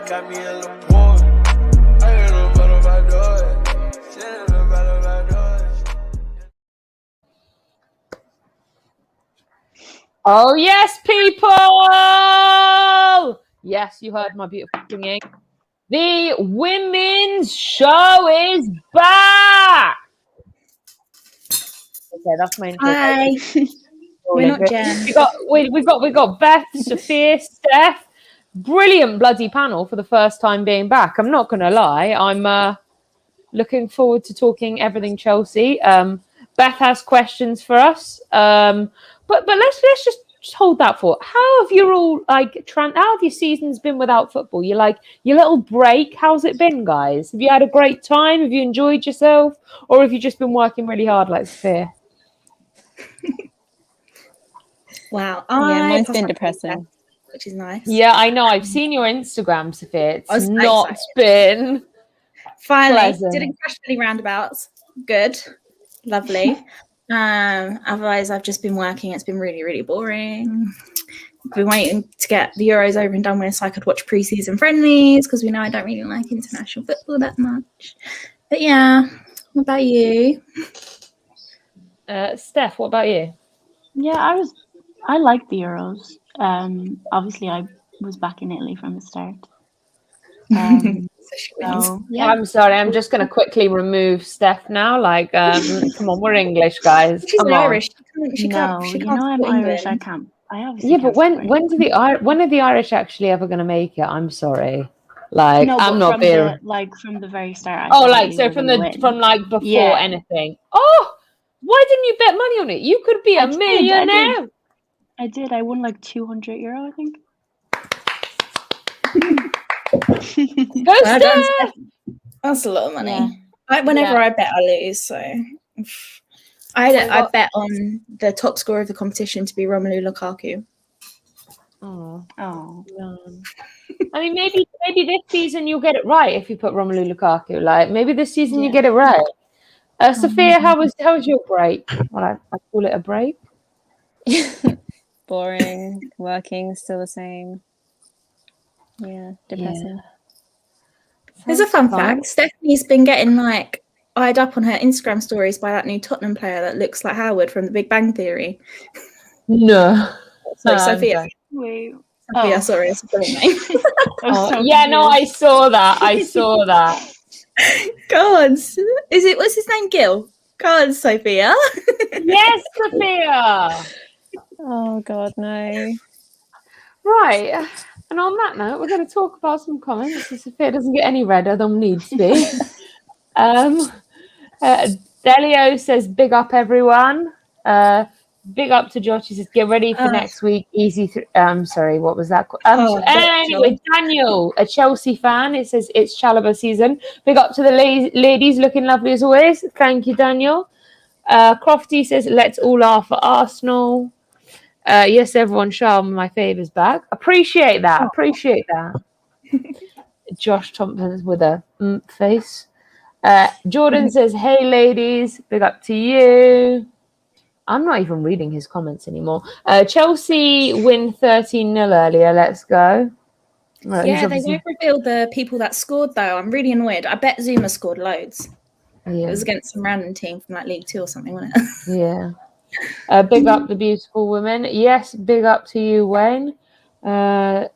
got me in the port. I ain't no better by door. She ain't no better by door. Oh, yes, people! Yes, you heard my beautiful singing. The women's show is back! Okay, that's my intro. Hi. We're not Jen. We got Beth, Sophia, Steph. Brilliant bloody panel for the first time being back. I'm not going to lie. I'm looking forward to talking everything Chelsea. Beth has questions for us. But let's just hold that thought. How have you all how have your seasons been without football? You like your little break? How's it been, guys? Have you had a great time? Have you enjoyed yourself, or have you just been working really hard like Sophia? Wow. Mine's been depressing. Which is nice. Yeah, I know. I've seen your Instagram, Sophia. It's not excited. been finally pleasant. Didn't crash any roundabouts. Good. Lovely. Otherwise I've just been working. It's been really, really boring. I've been waiting to get the Euros over and done with so I could watch pre-season friendlies because we know I don't really like international football that much. But yeah, what about you? Steph, what about you? Yeah, I liked the Euros. Obviously I was back in Italy from the start. So, yeah. I'm sorry, I'm just going to quickly remove Steph now. Come on, we're English, guys. She's Come Irish. on. She can't I'm Irish. I can't. I obviously but when are the Irish actually ever going to make it? I'm sorry. I'm not there. From the very start. From before anything. Oh, why didn't you bet money on it? You could be a millionaire. I did. I won €200, I think. Go Steph! That's a lot of money. Yeah. Whenever I bet, I lose. So I bet on the top scorer of the competition to be Romelu Lukaku. Oh. I mean, maybe this season you'll get it right if you put Romelu Lukaku. Maybe this season you get it right. Sophia, how was your break? Well, I call it a break. Boring. Working still the same. Yeah, depressing. There's a fun fact. Stephanie's been getting eyed up on her Instagram stories by that new Tottenham player that looks like Howard from The Big Bang Theory. No. Sophia. Wait. Sophia, sorry, it's a funny name. I saw that. Go on. What's his name? Gil? Go on, Sophia. Yes, Sophia. Oh God, no. Right. And on that note, we're going to talk about some comments. Sophia doesn't get any redder than needs to be. Delio says, big up, everyone. Big up to Josh. He says, get ready for next week. Easy. Sorry, what was that? Anyway, Daniel, a Chelsea fan. It says, it's Chalobah season. Big up to the ladies. Looking lovely as always. Thank you, Daniel. Crofty says, let's all laugh at Arsenal. Yes, everyone, Charles, my favour's back. Appreciate that. Josh Thompson with a face. Jordan says, hey, ladies, big up to you. I'm not even reading his comments anymore. Chelsea win 13-0 earlier. Let's go. They won't reveal the people that scored, though. I'm really annoyed. I bet Zuma scored loads. Yeah. It was against some random team from League 2 or something, wasn't it? Yeah. Big up the beautiful women. Yes, big up to you, Wayne. We're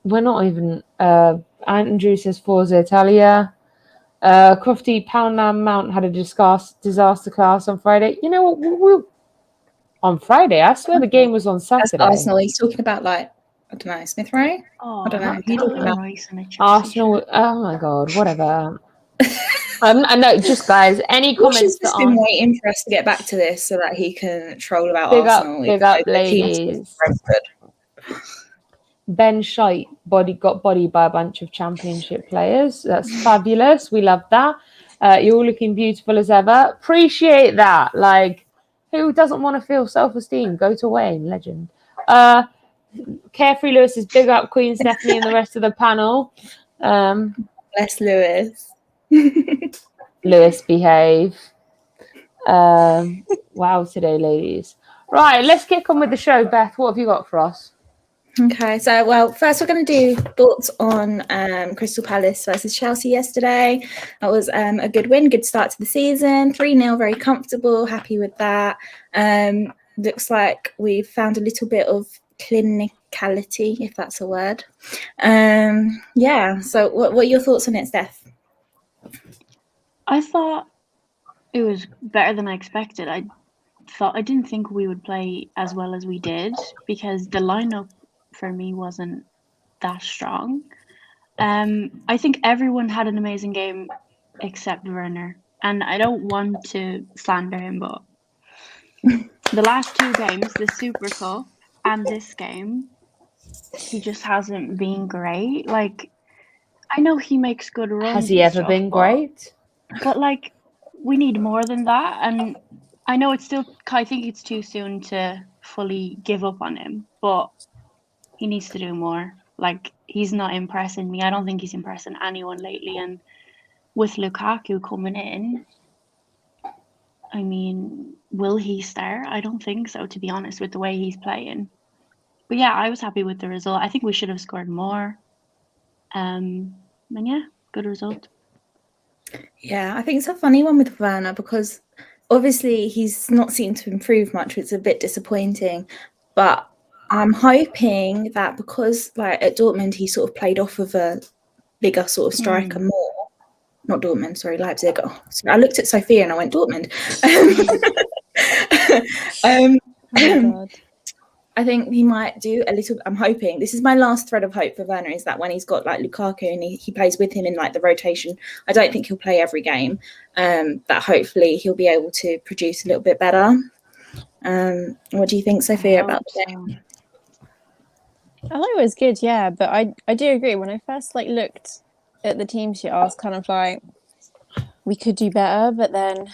not even... Andrew says Forza Italia. Crofty Poundland Mount had a disaster class on Friday. You know what? On Friday? I swear the game was on Saturday. That's Arsenal. He's talking about, I don't know, Smith Rowe? I don't know. He's talking about Arsenal. Oh, my God. Whatever. I know, just guys, any comments that been waiting for us to get back to this so that he can troll about Arsenal. Big up, ladies. Ben Shite got bodied by a bunch of championship players. That's fabulous. We love that. You're all looking beautiful as ever. Appreciate that. Who doesn't want to feel self-esteem? Go to Wayne, legend. Carefree Lewis is big up Queen Stephanie and the rest of the panel. Bless Lewis. Lewis, behave. Wow, today, ladies. Right, let's kick on with the show. Beth, what have you got for us? Okay, so first we're going to do thoughts on Crystal Palace versus Chelsea yesterday. That was a good win, good start to the season. 3-0, very comfortable, happy with that. Looks like we've found a little bit of clinicality, if that's a word. Yeah, so what are your thoughts on it, Steph? I thought it was better than I expected. I didn't think we would play as well as we did because the lineup for me wasn't that strong. I think everyone had an amazing game except Werner, and I don't want to slander him, but the last 2 games, the Super Cup and this game, he just hasn't been great. Like, I know he makes good runs. Has he ever been great? But like, we need more than that, and I know I think it's too soon to fully give up on him, but he needs to do more. Like, he's not impressing me. I don't think he's impressing anyone lately. And with Lukaku coming in, I mean, will he start? I don't think so, to be honest, with the way he's playing. But yeah, I was happy with the result. I think we should have scored more. And yeah, good result. Yeah, I think it's a funny one with Werner because obviously he's not seemed to improve much, which is a bit disappointing. But I'm hoping that because like at Dortmund he sort of played off of a bigger sort of striker more. Not Dortmund, sorry, Leipzig. Oh, sorry, I looked at Sophia and I went Dortmund. Oh my God. I think he might do a little. I'm hoping this is my last thread of hope for Werner is that when he's got like Lukaku and he plays with him in like the rotation, I don't think he'll play every game. That hopefully he'll be able to produce a little bit better. What do you think, Sophia, about the game? I thought it was good, yeah, but I do agree. When I first like looked at the team sheet, I was kind of like, we could do better, but then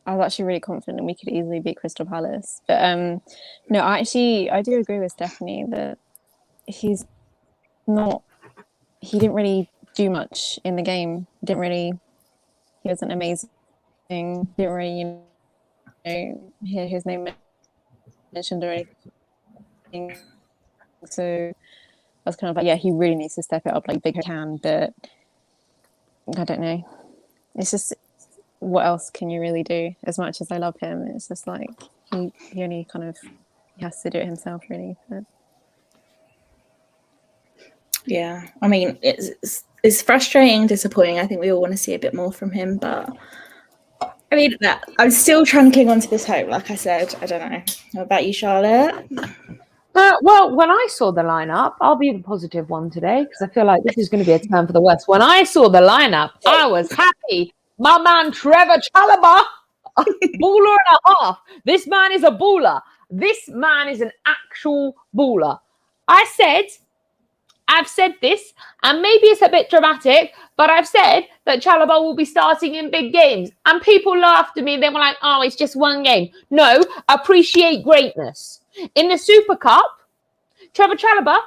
I was actually really confident we could easily beat Crystal Palace. But no, I do agree with Stephanie that he didn't really do much in the game. He wasn't amazing. Didn't really, hear his name mentioned or anything. So I was kind of like, yeah, he really needs to step it up like big as he can, but I don't know. It's just, what else can you really do? As much as I love him, it's just like he only kind of he has to do it himself, really. But... Yeah, I mean, it's frustrating, disappointing. I think we all want to see a bit more from him, but I mean, I'm still trying to cling on to this hope. Like I said, I don't know. What about you, Charlotte? Well, when I saw the lineup, I'll be the positive one today because I feel like this is going to be a turn for the worse. When I saw the lineup, I was happy. My man Trevoh Chalobah, baller and a half. This man is a baller. This man is an actual baller. I've said this, and maybe it's a bit dramatic, but I've said that Chalobah will be starting in big games. And people laughed at me. They were like, oh, it's just one game. No, appreciate greatness. In the Super Cup, Trevoh Chalobah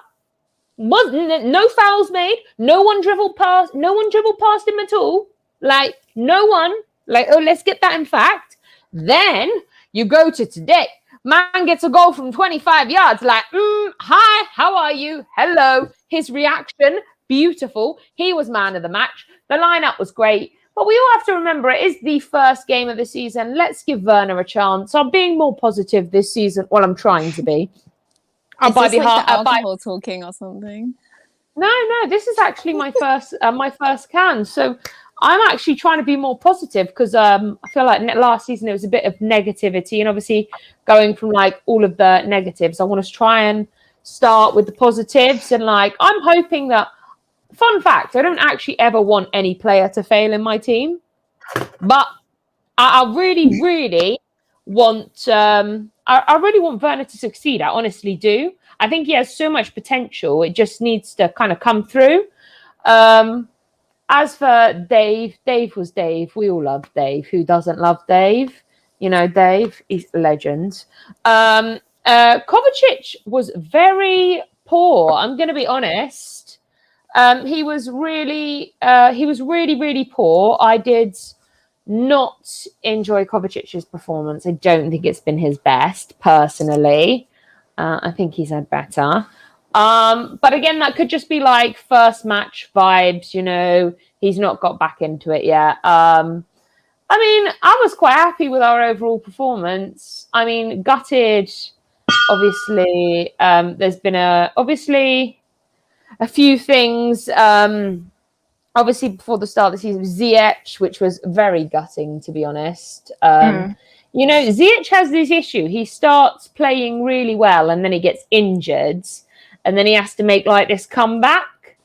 wasn't no fouls made. No one dribbled past him at all. Like, no one. Like, oh, let's get that in fact. Then you go to today. Man gets a goal from 25 yards. Like, hi, how are you? Hello. His reaction, beautiful. He was man of the match. The lineup was great. But we all have to remember it is the first game of the season. Let's give Werner a chance. I'm being more positive this season. Well, I'm trying to be. Is this the alcohol talking or something? No. This is actually my first can. So I'm actually trying to be more positive because I feel like last season there was a bit of negativity, and obviously going from like all of the negatives, I want to try and start with the positives. And like, I'm hoping that. Fun fact, I don't actually ever want any player to fail in my team, but I really, really want I really want Werner to succeed. I honestly do. I think he has so much potential. It just needs to kind of come through. As for Dave was Dave. We all love Dave. Who doesn't love Dave? You know, Dave is a legend. Kovacic was very poor. I'm going to be honest. He was really, really poor. I did not enjoy Kovacic's performance. I don't think it's been his best, personally. I think he's had better. But again, that could just be like first match vibes, you know, he's not got back into it yet. I mean, I was quite happy with our overall performance. I mean, gutted, obviously. There's been obviously a few things. Obviously, before the start of the season, Ziyech, which was very gutting, to be honest. You know, Ziyech has this issue. He starts playing really well and then he gets injured and then he has to make like this comeback.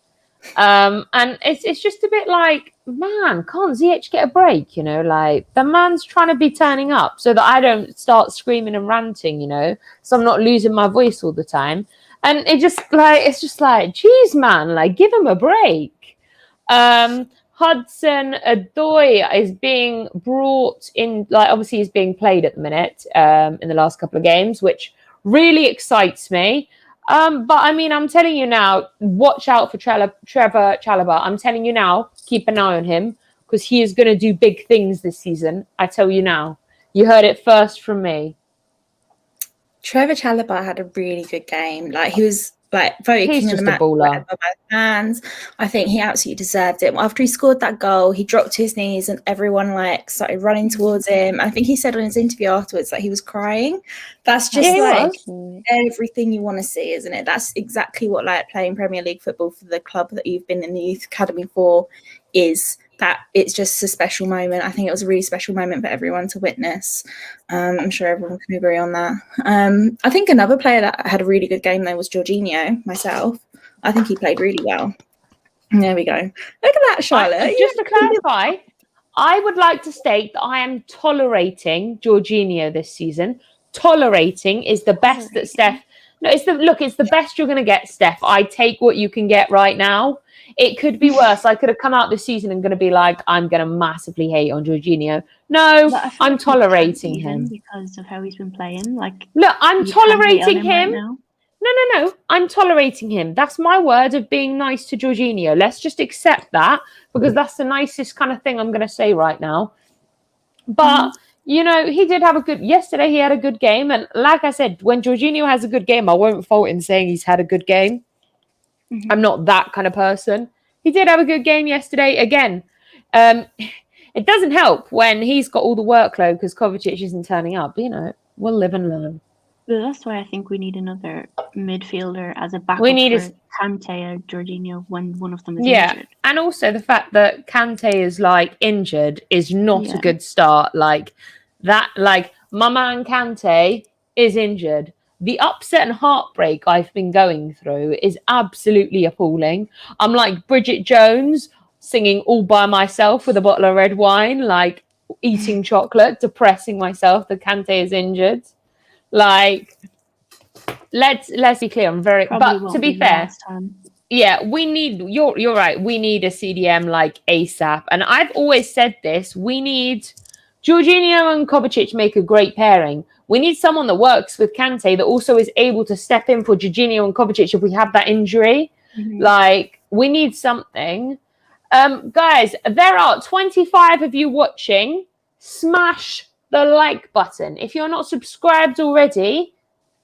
And it's just a bit like, man, can't Ziyech get a break? You know, like the man's trying to be turning up so that I don't start screaming and ranting, you know, so I'm not losing my voice all the time. And it's just like, geez, man, like give him a break. Hudson Odoi is being brought in, like obviously he's being played at the minute in the last couple of games, which really excites me. But I mean, I'm telling you now, watch out for Trevoh Chalobah. I'm telling you now, keep an eye on him because he is going to do big things this season. I tell you now. You heard it first from me. Trevoh Chalobah had a really good game. Like he was like voted king of the match by fans. I think he absolutely deserved it. After he scored that goal, he dropped to his knees and everyone like started running towards him. I think he said on his interview afterwards that he was crying. That's just everything you want to see, isn't it? That's exactly what like playing Premier League football for the club that you've been in the youth academy for is. That it's just a special moment. I think it was a really special moment for everyone to witness. I'm sure everyone can agree on that. I think another player that had a really good game though was Jorginho, myself. I think he played really well. There we go. Look at that, Charlotte. Just to clarify, I would like to state that I am tolerating Jorginho this season. Tolerating is the best that Steph... No, it's the best you're going to get, Steph. I take what you can get right now. It could be worse. I could have come out this season and going to be like, I'm going to massively hate on Jorginho. No, I'm tolerating him because of how he's been playing. Like, look, I'm tolerating him. Right no. I'm tolerating him. That's my word of being nice to Jorginho. Let's just accept that because that's the nicest kind of thing I'm going to say right now. But you know, he did have yesterday he had a good game. And like I said, when Jorginho has a good game, I won't fault in saying he's had a good game. I'm not that kind of person. He did have a good game yesterday. Again, it doesn't help when he's got all the workload because Kovacic isn't turning up. You know, we'll live and learn. But that's why I think we need another midfielder as a backup for Kante or Jorginho when one of them is injured. And also the fact that Kante is like injured is not a good start. Like that, like my man Kante is injured. The upset and heartbreak I've been going through is absolutely appalling. I'm like Bridget Jones singing all by myself with a bottle of red wine, like eating chocolate, depressing myself that Kante is injured. Like, let's be clear. I'm very, but to be fair, we need. You're right. We need a CDM like ASAP. And I've always said this. We need Jorginho and Kovacic make a great pairing. We need someone that works with Kante that also is able to step in for Jorginho and Kovacic if we have that injury. Like, we need something. Guys, there are 25 of you watching. Smash the like button. If you're not subscribed already,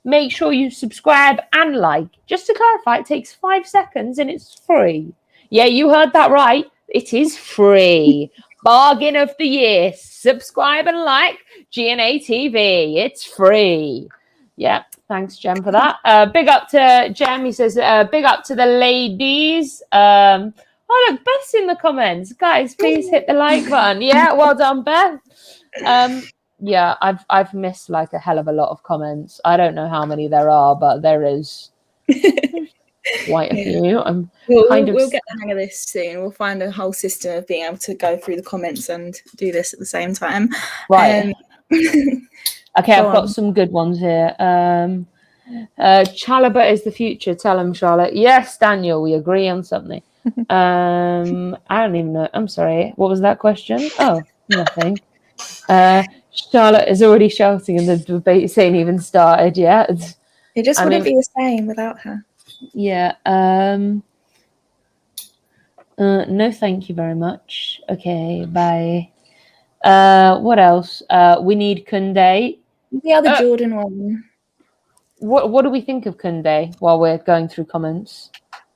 make sure you subscribe and like. Just to clarify, it takes 5 seconds and it's free. Yeah, you heard that right. It is free. Bargain of the year. Subscribe and like GNA TV. It's free. Yeah, thanks, Jem, for that. Big up to Jem. He says, big up to the ladies. Oh, look, Beth's in the comments. Guys, please hit the like button. Yeah, well done, Beth. Yeah, I've missed like a hell of a lot of comments. I don't know how many there are, but there is quite a few. We'll get the hang of this soon. We'll find a whole system of being able to go through the comments and do this at the same time. Right. Okay, I've got some good ones here. Chalobah is the future. Tell him, Charlotte. Yes, Daniel, we agree on something. I don't even know. I'm sorry. What was that question? Oh, nothing. Charlotte is already shouting and the debate ain't even started yet. It just wouldn't be the same without her. Yeah. No, thank you very much. Okay, bye. What else? We need Koundé. The other Jordan one. what do we think of Koundé while we're going through comments?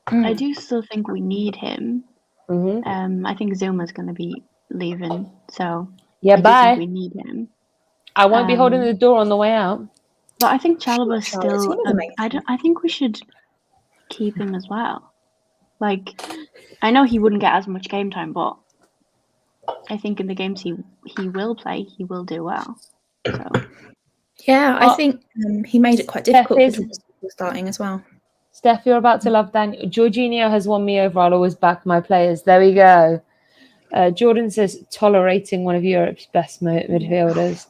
I do still think we need him. Mm-hmm. I think Zuma's going to be leaving, so Yeah, I do bye. think we need him. I won't be holding the door on the way out. But I think Chalobah's He still. doesn't make I think we should keep him as well. Like, I know he wouldn't get as much game time, but I think in the games he will play, he will do well. So Yeah, I think he made it quite difficult Steph for people starting as well. Steph, you're about to love Daniel. Jorginho has won me over. I'll always back my players. There we go. Jordan says tolerating one of Europe's best midfielders.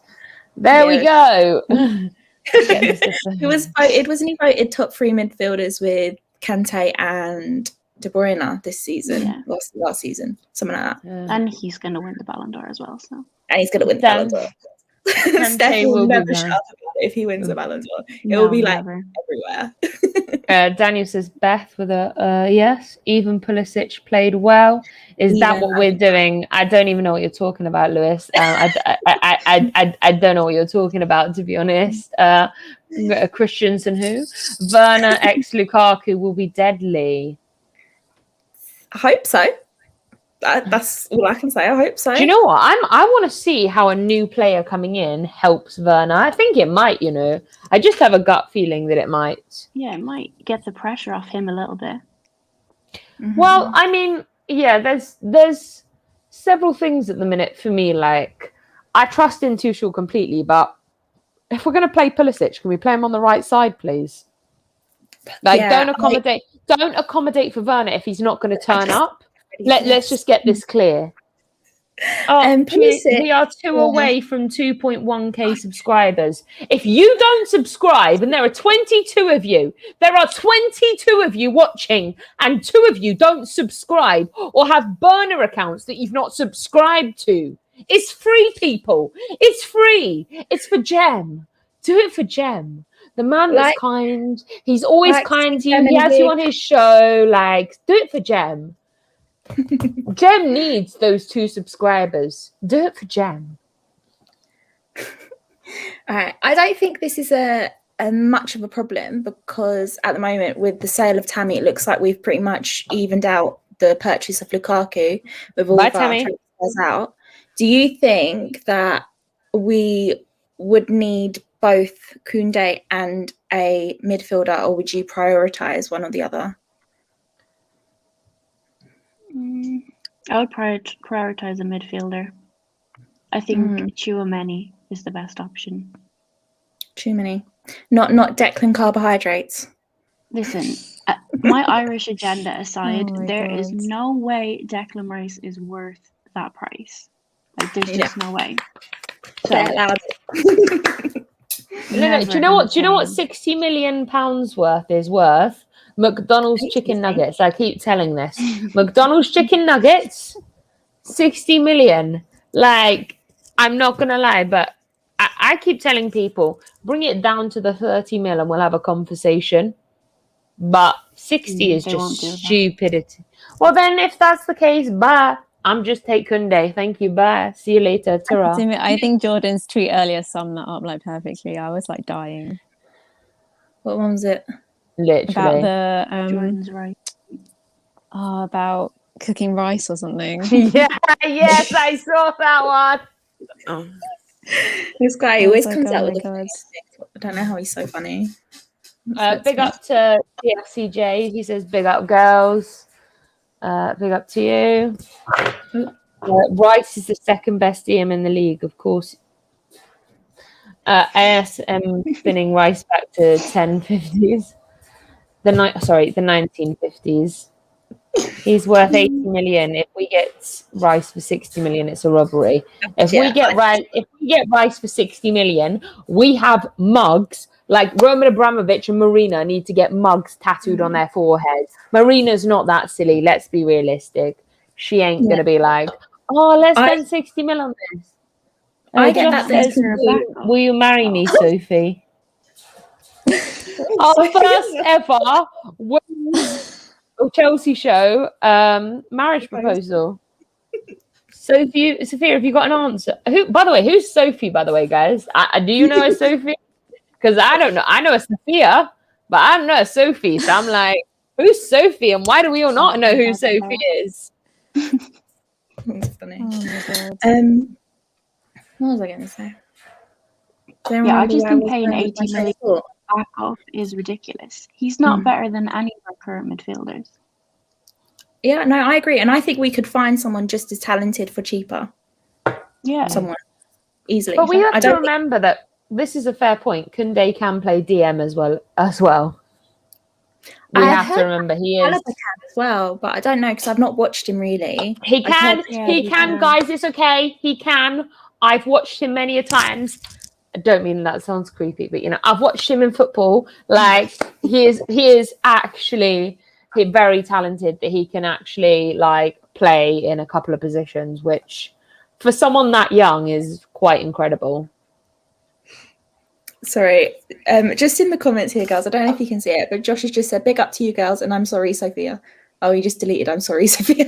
There we go. He was voted, wasn't he voted top 3 midfielders with Kante and De Bruyne this season? Yeah. Last season, something like that. and he's going to win the Ballon d'Or as well. So And he's going to win the Ballon d'Or. Steph will never shut up about it if he wins the Ballon d'Or. It will be like everywhere. Daniel says Beth with a yes. Even Pulisic played well. Is that what we're doing? I don't even know what you're talking about, Lewis. I don't know what you're talking about, to be honest. Christensen who? Werner ex Lukaku will be deadly. I hope so. That's all I can say. I hope so. Do you know what? I want to see how a new player coming in helps Werner. I think it might, I just have a gut feeling that it might. Yeah, it might get the pressure off him a little bit. Mm-hmm. Well, I mean, yeah, there's several things at the minute for me. Like, I trust in Tuchel completely, but if we're going to play Pulisic, can we play him on the right side, please? Like, don't accommodate for Werner if he's not going to turn up. Let's just get this clear. We are 2 away from 2.1k subscribers. If you don't subscribe, and there are 22 of you watching, and 2 of you don't subscribe or have burner accounts that you've not subscribed to, it's free, people. It's free. It's for Jem. Do it for Jem. The man that's kind. He's always kind to you. He has you on his show. Like, do it for Jem. Jem needs those 2 subscribers. Do it for Jem. All right. I don't think this is a much of a problem because at the moment with the sale of Tammy, it looks like we've pretty much evened out the purchase of Lukaku with all of our transfers out. Do you think that we would need both Koundé and a midfielder, or would you prioritise one or the other? I would prioritize a midfielder. I think Tchouaméni is the best option. Tchouaméni, not Declan carbohydrates. Listen, my Irish agenda aside, there is no way Declan Rice is worth that price. Like, there's just no way. So, no. Do you know what 60 million pounds worth is worth? McDonald's chicken nuggets. I keep telling this. McDonald's chicken nuggets, 60 million. Like, I'm not gonna lie, but I keep telling people, bring it down to the 30 mil and we'll have a conversation. But 60 is just stupidity. Well, then, if that's the case, bye. I'm just take Koundé. Thank you. Bye. See you later. Ta-ra. I think Jordan's tweet earlier summed that up like perfectly. I was like dying. What one was it? Literally. About the Jordan's right. About cooking rice or something. Yeah, yes, I saw that one. This guy always comes oh out with my the God. I don't know how he's so funny. Big up to DFCJ. He says, big up, girls. Big up to you. Rice is the second best DM in the league, of course. ASM spinning Rice back to 1050s. The 1950s. He's worth 80 million. If we get Rice for 60 million, it's a robbery. If we get Rice for 60 million, we have mugs. Like Roman Abramovich and Marina need to get mugs tattooed on their foreheads. Marina's not that silly. Let's be realistic. She ain't going to be like, oh, let's spend 60 mil on this. I get that. Says, will you marry me, Sophie? Our first ever Chelsea show marriage proposal. Sophia, have you got an answer? By the way, who's Sophie, by the way, guys? Do you know a Sophie? because I don't know. I know a Sophia, but I don't know a Sophie. So I'm like, who's Sophie, and why do we all not know who Sophie is? That's funny. Oh my God. What was I going to say? Yeah, I just think paying 80 million back off is ridiculous. He's not better than any of our current midfielders. Yeah, no, I agree. And I think we could find someone just as talented for cheaper. Yeah. Someone easily. But we have I to don't remember that this is a fair point. Koundé can play DM as well. We I have to heard remember he Chalobah is. can as well, but I don't know because I've not watched him really. He can. He he can, can. guys. It's okay. He can. I've watched him many a times. I don't mean that sounds creepy, but I've watched him in football. Like he is actually very talented. That he can actually like play in a couple of positions, which for someone that young is quite incredible. Sorry, just in the comments here, girls. I don't know if you can see it, but Josh has just said, "Big up to you, girls," and I'm sorry, Sophia. Oh, you just deleted. I'm sorry, Sophia.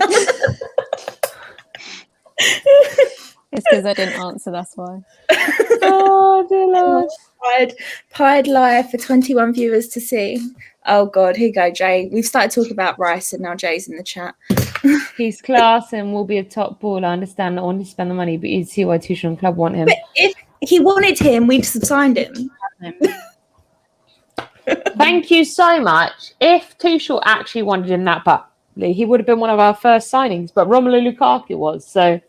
It's because I didn't answer, that's why. Oh, dear Lord. Pied liar for 21 viewers to see. Oh God, here you go, Jay. We've started talking about Rice, and now Jay's in the chat. He's class and will be a top baller. I understand not wanting to spend the money, but you see why Tuchel and club want him. But if he wanted him, we'd have signed him. Thank you so much. If Tuchel actually wanted him that badly, he would have been one of our first signings, but Romelu Lukaku was. So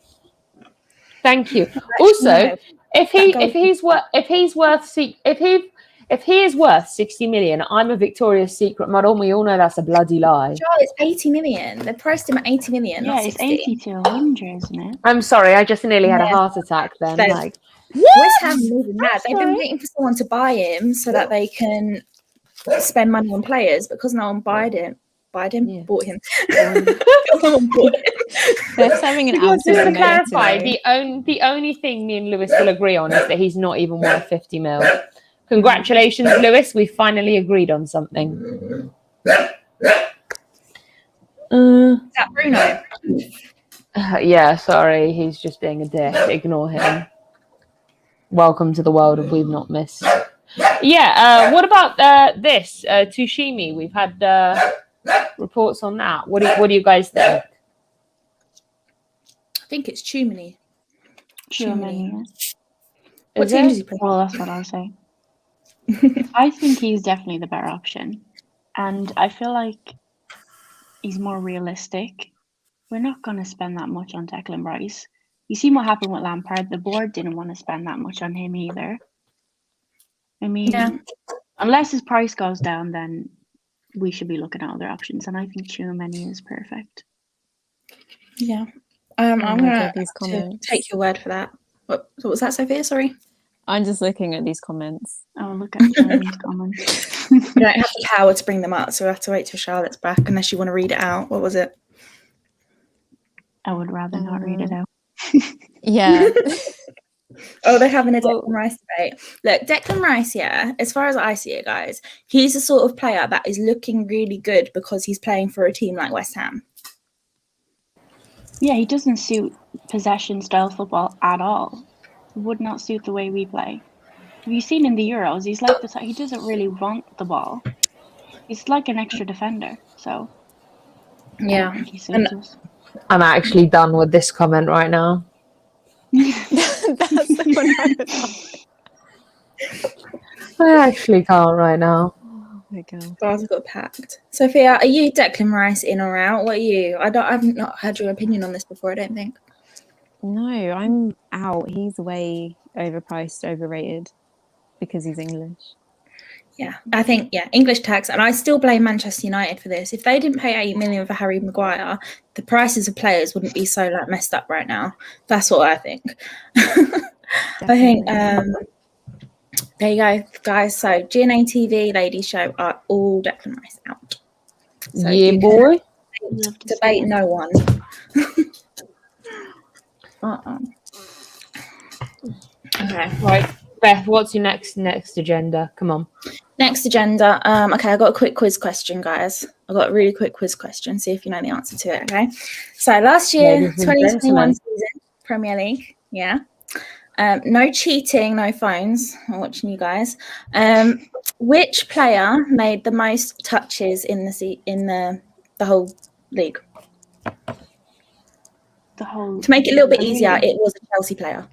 thank you. Also, if he is worth 60 million, I'm a Victoria's Secret model, and we all know that's a bloody lie. Joel, it's 80 million. They priced him at 80 million. Yeah, not it's 60. 80 to 100, isn't it? I'm sorry, I just nearly had a Yeah. heart attack then. So- Like, West Ham moving mad. They've been sorry. waiting for someone to buy him so that they can spend money on players, because no one bought him. Yeah. Bought him. No one bought him. They're having an just absolute to mega clarify, today. the only thing me and Lewis will agree on is that he's not even worth 50 mil. Congratulations, Lewis. We finally agreed on something. Is that Bruno? Yeah, sorry. He's just being a dick. Ignore him. Welcome to the world of We've Not Missed. Yeah, what about this? Tushimi. We've had reports on that. What do you guys think? I think it's Chumani. Chumani. What Is team it? does he play? Well, that's what I'll say. I think he's definitely the better option. And I feel like he's more realistic. We're not going to spend that much on Declan Rice. You seen what happened with Lampard. The board didn't want to spend that much on him either. I mean, Yeah. unless his price goes down, then we should be looking at other options. And I think Chumani is perfect. Yeah. I'm my going God, to these comments. take your word for that. What was that, Sophia? Sorry. I'm just looking at these comments. Oh, look at Chumani's comments. We don't have the power to bring them up, so we have to wait till Charlotte's back, unless you want to read it out. What was it? I would rather not read it out. Yeah. Oh, they're having a Well- Declan Rice debate. Look, Declan Rice, yeah, as far as I see it, guys, he's the sort of player that is looking really good because he's playing for a team like West Ham. Yeah, he doesn't suit possession style football at all. It would not suit the way we play. Have you seen in the Euros? He's like the he doesn't really want the ball. He's like an extra defender. So I don't Yeah. think he suits us. I'm actually done with this comment right now. That's the one I was I actually can't right now. Oh my God. Bars have got packed. Sophia, are you Declan Rice in or out? What are you? I've not heard your opinion on this before, I don't think. No, I'm out. He's way overpriced, overrated because he's English. Yeah, I think, English tax. And I still blame Manchester United for this. If they didn't pay 8 million for Harry Maguire, the prices of players wouldn't be so messed up right now. That's what I think. I think there you go, guys. So GNA TV Ladies Show are all Declan Rice out. So Yeah, you boy. can debate no one. Okay. Right, Beth, what's your next agenda? Come on. Next agenda. Okay, I got a quick quiz question, guys. I got a really quick quiz question. See if you know the answer to it. Okay. So last year, Ladies and 2021 gentlemen. season, Premier League. Yeah. No cheating, no phones. I'm watching you guys. Which player made the most touches in the whole league? To make it a little bit easier, it was a Chelsea player.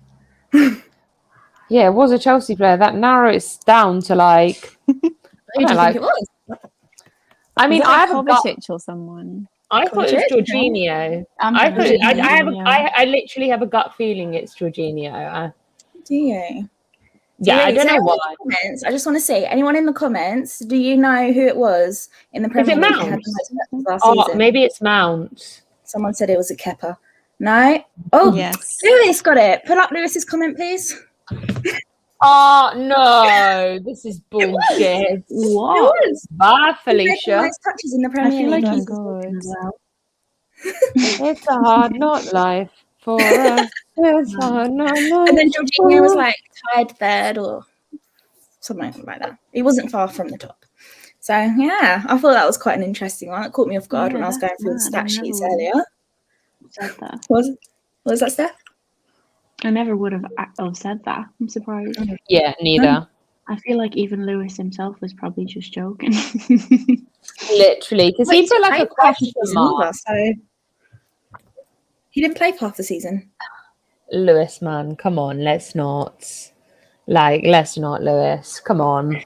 Yeah, it was a Chelsea player. That narrows it down to like. Who do you think it was? I mean, Is it I like have a gut. Kovacic or someone. I thought it was Kovacic, Jorginho. I literally have a gut feeling it's Jorginho. Do you? Yeah, I don't know why. Comments, I just want to see anyone in the comments. Do you know who it was in the Premier League? That had the most last season? Maybe it's Mount. Someone said it was a Kepa. No. Oh, Yes. Lewis got it. Pull up Lewis's comment, please. Oh no, this is bullshit. What? It was. Bye, He made the Felicia. most touches in the I Premier feel League. like he's good. as well. It's a hard not life for us. It's a hard not life. And then Jorginho was like tied third or something like that. He wasn't far from the top. So yeah, I thought that was quite an interesting one. It caught me off guard when I was going through the stat sheets earlier. Said that. What was that, Steph? I never would have said that. I'm surprised. Yeah, neither. I feel like even Lewis himself was probably just joking. Literally, because he put like a question mark. So he didn't play for half the season. Lewis, man, come on, let's not, Lewis, come on.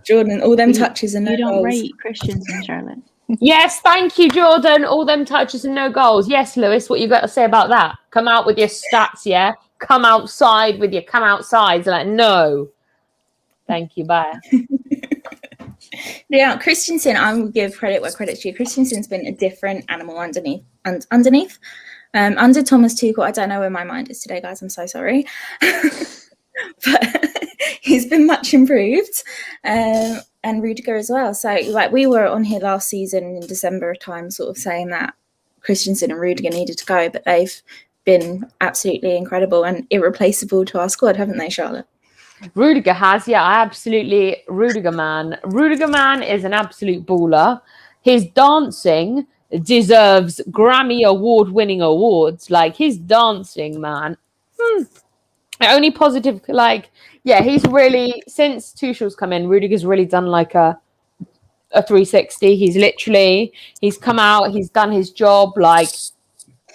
Jordan, all them touches and no You don't goals. rate Christensen, Charlotte. Yes, thank you, Jordan. All them touches and no goals. Yes, Lewis, what you got to say about that? Come out with your stats, yeah? Come outside with your come outsides. Like, no. Thank you, bye. Yeah, Christensen, I will give credit where credit's due. Christensen's been a different animal underneath. Under Thomas Tuchel, I don't know where my mind is today, guys. I'm so sorry. But he's been much improved. And Rudiger as well. So, like, we were on here last season in December time sort of saying that Christensen and Rudiger needed to go, but they've been absolutely incredible and irreplaceable to our squad, haven't they, Charlotte? Rudiger has, yeah, absolutely. Rudiger man is an absolute baller. His dancing deserves Grammy award-winning awards. Like, his dancing, man. Only positive, like, yeah, he's really, since Tuchel's come in, Rudiger's really done like a 360. He's come out, he's done his job. Like,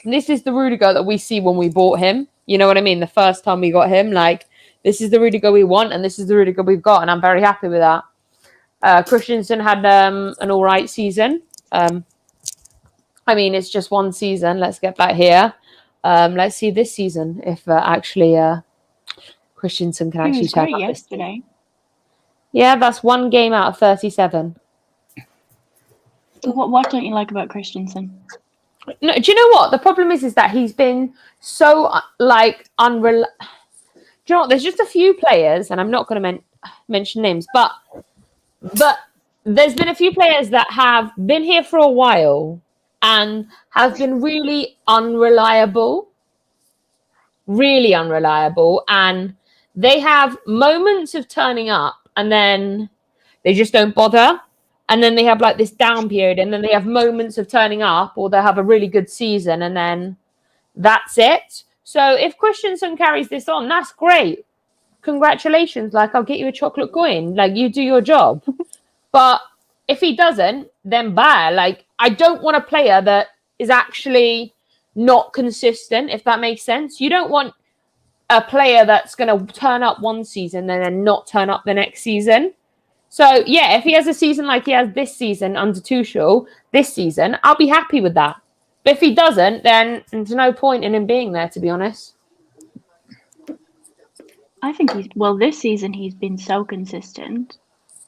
this is the Rudiger that we see when we bought him. You know what I mean? The first time we got him, like, this is the Rudiger we want, and this is the Rudiger we've got, and I'm very happy with that. Christensen had an all right season. I mean, it's just one season. Let's get back here. Let's see this season if Christensen can actually turn up yesterday. Yeah, that's one game out of 37. What don't you like about Christensen? No, do you know what? The problem is that he's been so, like, unreliable. Do you know what? There's just a few players, and I'm not going to mention names, but there's been a few players that have been here for a while and have been really unreliable, and they have moments of turning up and then they just don't bother. And then they have like this down period, and then they have moments of turning up, or they'll have a really good season, and then that's it. So if Christensen carries this on, that's great. Congratulations. Like, I'll get you a chocolate coin. Like, you do your job. But if he doesn't, then bye. Like, I don't want a player that is actually not consistent, if that makes sense. You don't want a player that's going to turn up one season and then not turn up the next season. So, yeah, if he has a season like he has this season under Tuchel, this season, I'll be happy with that. But if he doesn't, then there's no point in him being there, to be honest. I think this season he's been so consistent.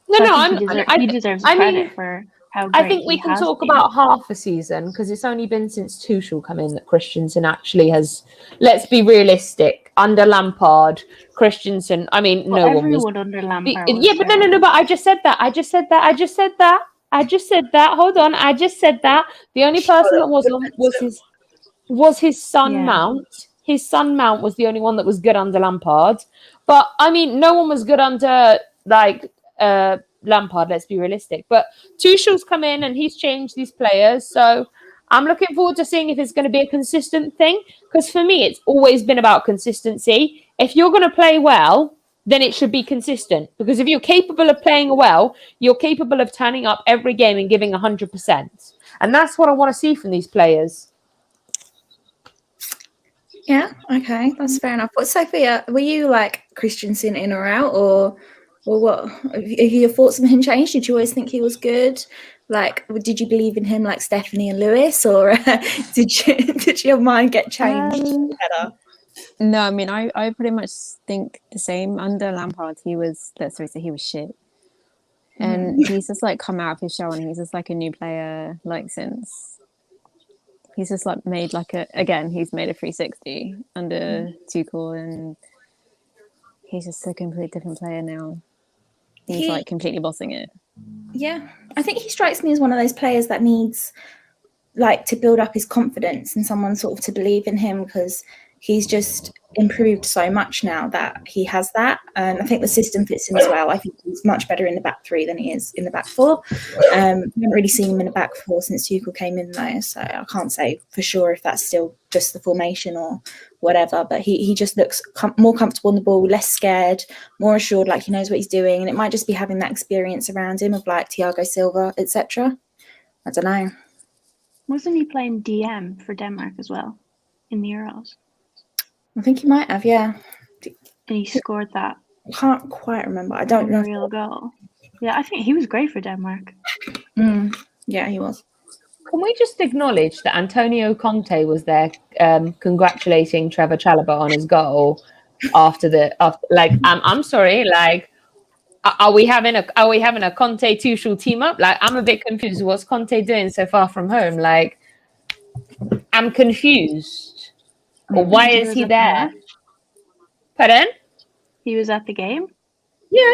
No, he deserves credit for how great I think we can talk about half a season, because it's only been since Tuchel come in that Christensen actually has, let's be realistic, under Lampard, Christensen, I mean, no one was. Everyone under Lampard. Yeah, but no, but I just said that. Hold on, I just said that. The only person that was his son Mount. His son Mount was the only one that was good under Lampard. But, I mean, no one was good under, like, Lampard, let's be realistic. But Tuchel's come in and he's changed these players. So I'm looking forward to seeing if it's going to be a consistent thing. Because for me, it's always been about consistency. if you're going to play well, then it should be consistent. Because if you're capable of playing well, you're capable of turning up every game and giving 100%. And that's what I want to see from these players. Yeah, okay, that's fair enough. But Sophia, were you like Christensen in or out, or what? Have your thoughts on him changed? Did you always think he was good? Like, did you believe in him like Stephanie and Lewis, or did your mind get changed better? No, I mean, I pretty much think the same. Under Lampard, let's face it, he was shit. And he's just like come out of his shell, and he's just like a new player, like since he's just like made like he's made a 360 under Tuchel, and he's just a completely different player now. He's like completely bossing it. Yeah, I think he strikes me as one of those players that needs like to build up his confidence and someone sort of to believe in him, because he's just improved so much now that he has that. And I think the system fits him as well. I think he's much better in the back three than he is in the back four. I haven't really seen him in the back four since Tuchel came in though, so I can't say for sure if that's still just the formation or whatever, but he just looks more comfortable on the ball, less scared, more assured, like he knows what he's doing. And it might just be having that experience around him of like Thiago Silva, etc. I don't know. Wasn't he playing DM for Denmark as well in the Euros? I think he might have, yeah. And he scored that. I can't quite remember. I don't know. Real goal. Yeah, I think he was great for Denmark. Yeah, he was. Can we just acknowledge that Antonio Conte was there congratulating Trevoh Chalobah on his goal after I'm sorry, like are we having a Conte Tuchel team up? Like I'm a bit confused. What's Conte doing so far from home? Like I'm confused. Or why is he there? Pardon? He was at the game? Yeah.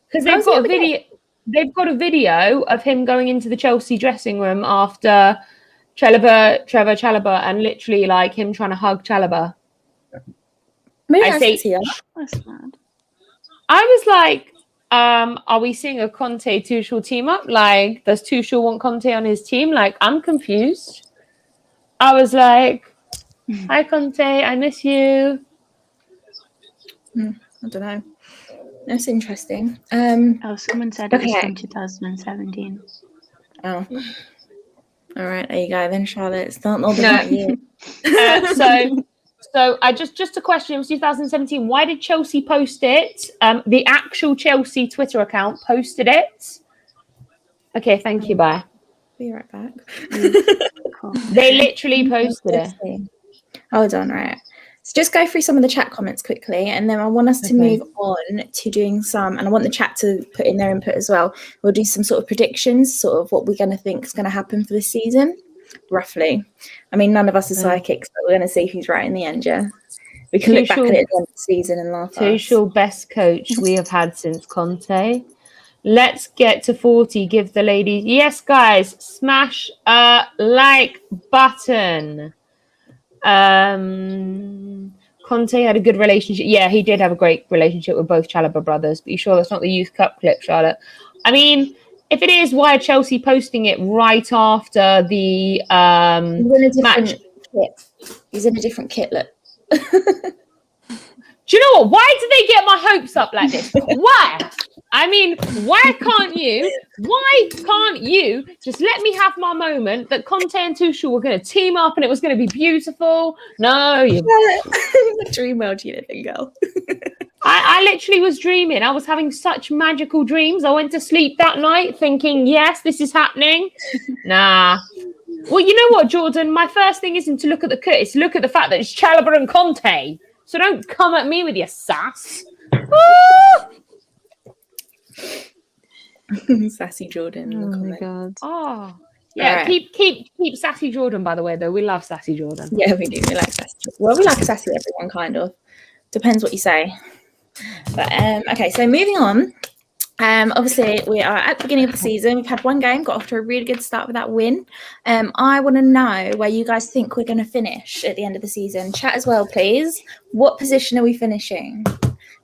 Because they've got a video. They've got a video of him going into the Chelsea dressing room after Trevoh Chalobah, and literally like him trying to hug Chalobah. Maybe that's mad. I was like, are we seeing a Conte Tuchel team up? Like, does Tuchel want Conte on his team? Like, I'm confused. I was like, hi Conte, I miss you. I don't know. That's interesting. Someone said it was from 2017. Oh. All right, there you go then, Charlotte. It's not all about you. So I just a question. It was 2017. Why did Chelsea post it? The actual Chelsea Twitter account posted it. Okay, thank you. Bye. Be right back. Cool. They literally posted it. Hold on, right. So just go through some of the chat comments quickly, and then I want us to move on to doing some, and I want the chat to put in their input as well. We'll do some sort of predictions, sort of what we're going to think is going to happen for this season, roughly. I mean, none of us are psychics, but we're going to see who's right in the end, yeah? We can look back at it at the end of the season and laugh at us. Tuchel, best coach we have had since Conte. Let's get to 40. Give the ladies. Yes, guys, smash a like button. Conte had a good relationship. Yeah, he did have a great relationship with both Chalobah brothers. But you sure that's not the Youth Cup clip, Charlotte? I mean, if it is, why are Chelsea posting it right after the match? Kit. He's in a different kit, look. Do you know what? Why do they get my hopes up like this? Why? I mean, why can't you just let me have my moment that Conte and Tuchel were going to team up and it was going to be beautiful? No, you dream world, you little girl. I literally was dreaming. I was having such magical dreams. I went to sleep that night thinking, yes, this is happening. Nah. Well, you know what, Jordan? My first thing isn't to look at the kit. It's to look at the fact that it's Chalobah and Conte. So don't come at me with your sass. Sassy Jordan in the my god. Oh, yeah. Right. Keep Sassy Jordan, by the way, though. We love Sassy Jordan. Yeah, we do. We like Sassy. Well, we like Sassy everyone, kind of. Depends what you say. But okay, so moving on. Obviously, we are at the beginning of the season. We've had one game, got off to a really good start with that win. I want to know where you guys think we're going to finish at the end of the season. Chat as well, please. What position are we finishing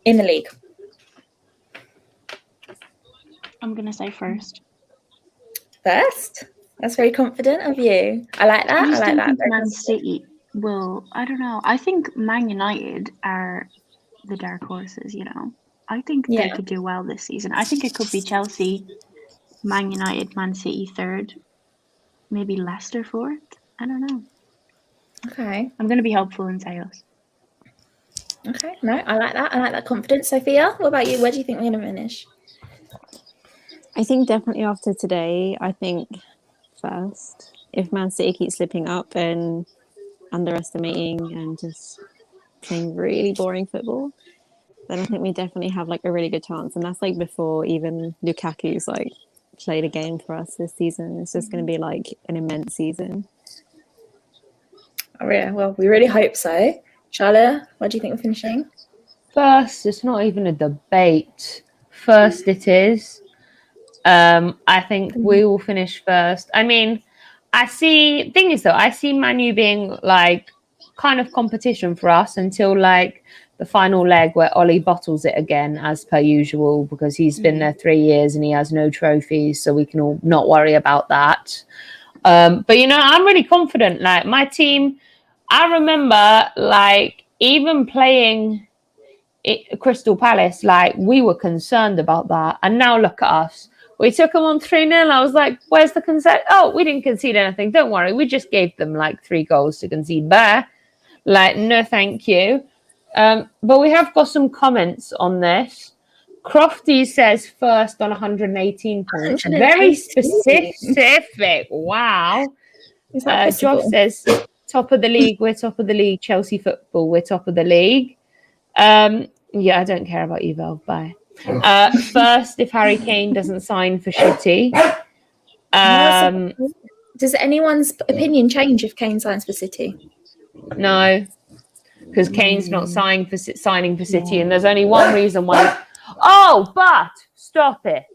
in the league? I'm going to say first. First? That's very confident of you. I like that. I like that. Man City. will. I don't know. I think Man United are the dark horses. I think they Yeah. could do well this season. I think it could be Chelsea, Man United, Man City third, maybe Leicester fourth. I don't know. Okay. I'm going to be hopeful and say us. Okay. No, I like that. I like that confidence. Sophia, what about you? Where do you think we're going to finish? I think definitely after today, I think first, if Man City keeps slipping up and underestimating and just playing really boring football, then I think we definitely have like a really good chance. And that's like before even Lukaku's like played a game for us this season. It's just going to be like an immense season. Oh, yeah. Well, we really hope so. Charlotte, what do you think we're finishing? First, it's not even a debate. First, it is. I think we will finish first. I mean, I see Man U being like kind of competition for us until like the final leg where Ollie bottles it again as per usual, because he's been there 3 years and he has no trophies, so we can all not worry about that. But I'm really confident. Like my team, I remember like even playing Crystal Palace, like we were concerned about that, and now look at us. We took them on 3-0. I was like, where's the concern? Oh, we didn't concede anything. Don't worry. We just gave them like 3 goals to concede there. Like, no, thank you. But we have got some comments on this. Crofty says first on 118 points. 118. Very specific. Wow. Is that possible? Josh says top of the league. We're top of the league. Chelsea football. We're top of the league. Yeah, I don't care about you, Val. Bye. First, if Harry Kane doesn't sign for City. Does anyone's opinion change if Kane signs for City? No, because Kane's not signing for City, and there's only one reason why. Oh, but stop it.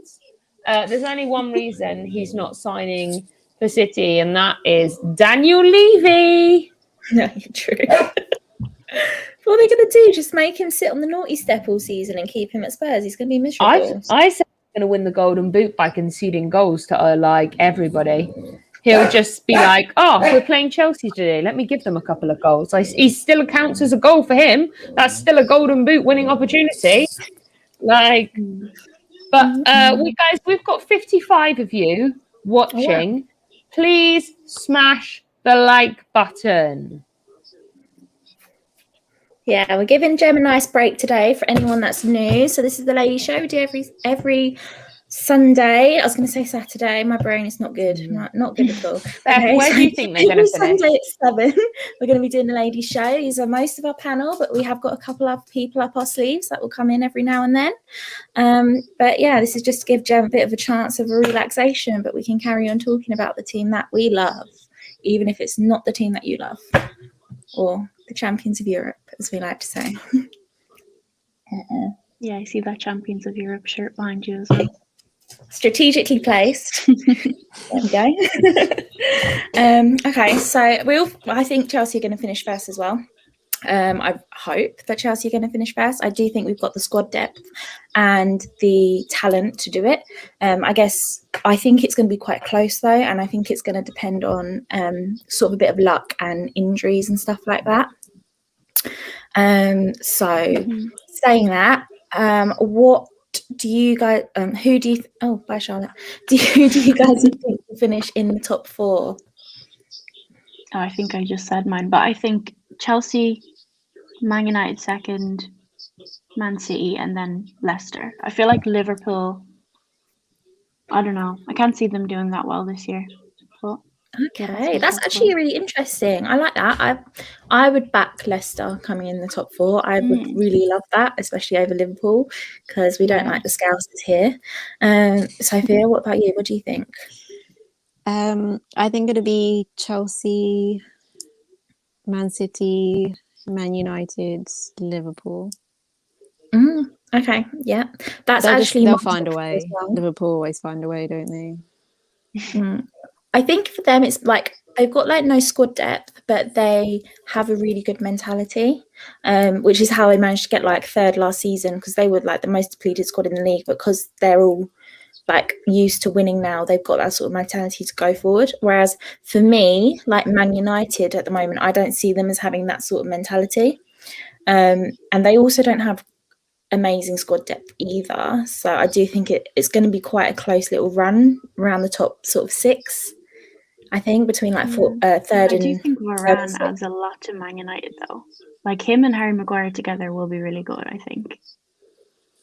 There's only one reason he's not signing for City, and that is Daniel Levy. No, true. What are they going to do? Just make him sit on the naughty step all season and keep him at Spurs? He's going to be miserable. I said he's going to win the Golden Boot by conceding goals to like everybody. He'll just be like, oh, we're playing Chelsea today. Let me give them a couple of goals. He still counts as a goal for him. That's still a Golden Boot winning opportunity. Like, but we've got 55 of you watching. Oh, wow. Please smash the like button. Yeah, we're giving Jem a nice break today for anyone that's new. So this is the Lady Show. We do every Sunday. I was going to say Saturday. My brain is not good. Not good at all. Okay, where do you think they're going to finish? Sunday at 7. We're going to be doing the Lady Show. These are most of our panel, but we have got a couple of people up our sleeves that will come in every now and then. But yeah, this is just to give Jem a bit of a chance of a relaxation, but we can carry on talking about the team that we love, even if it's not the team that you love, or the champions of Europe, as we like to say. Yeah, I see that Champions of Europe shirt behind you as well. Strategically placed. There we go. Okay, so I think Chelsea are going to finish first as well. I hope that Chelsea are going to finish first. I do think we've got the squad depth and the talent to do it. I think it's going to be quite close though, and I think it's going to depend on sort of a bit of luck and injuries and stuff like that. Saying that, what do you guys? Bye, Charlotte. Who do you guys think will finish in the top 4? Oh, I think I just said mine, but I think Chelsea, Man United second, Man City, and then Leicester. I feel like Liverpool, I don't know. I can't see them doing that well this year. But okay, that's actually really interesting. I like that. I would back Leicester coming in the top 4. I would really love that, especially over Liverpool, because we don't like the Scousers here. Sophia, what about you? What do you think? I think it'll be Chelsea, Man City, Man United, Liverpool. Okay, yeah. They'll find a way. Well. Liverpool always find a way, don't they? I think for them, it's like they've got like no squad depth, but they have a really good mentality, which is how they managed to get like 3rd last season, because they were like the most depleted squad in the league, because they're all like used to winning now. They've got that sort of mentality to go forward. Whereas for me, like Man United at the moment, I don't see them as having that sort of mentality. And they also don't have amazing squad depth either. So I do think it's going to be quite a close little run around the top sort of 6. I think between like third I and do think third and Varane sixth. adds a lot to Man United, though. Like him and Harry Maguire together will be really good, I think.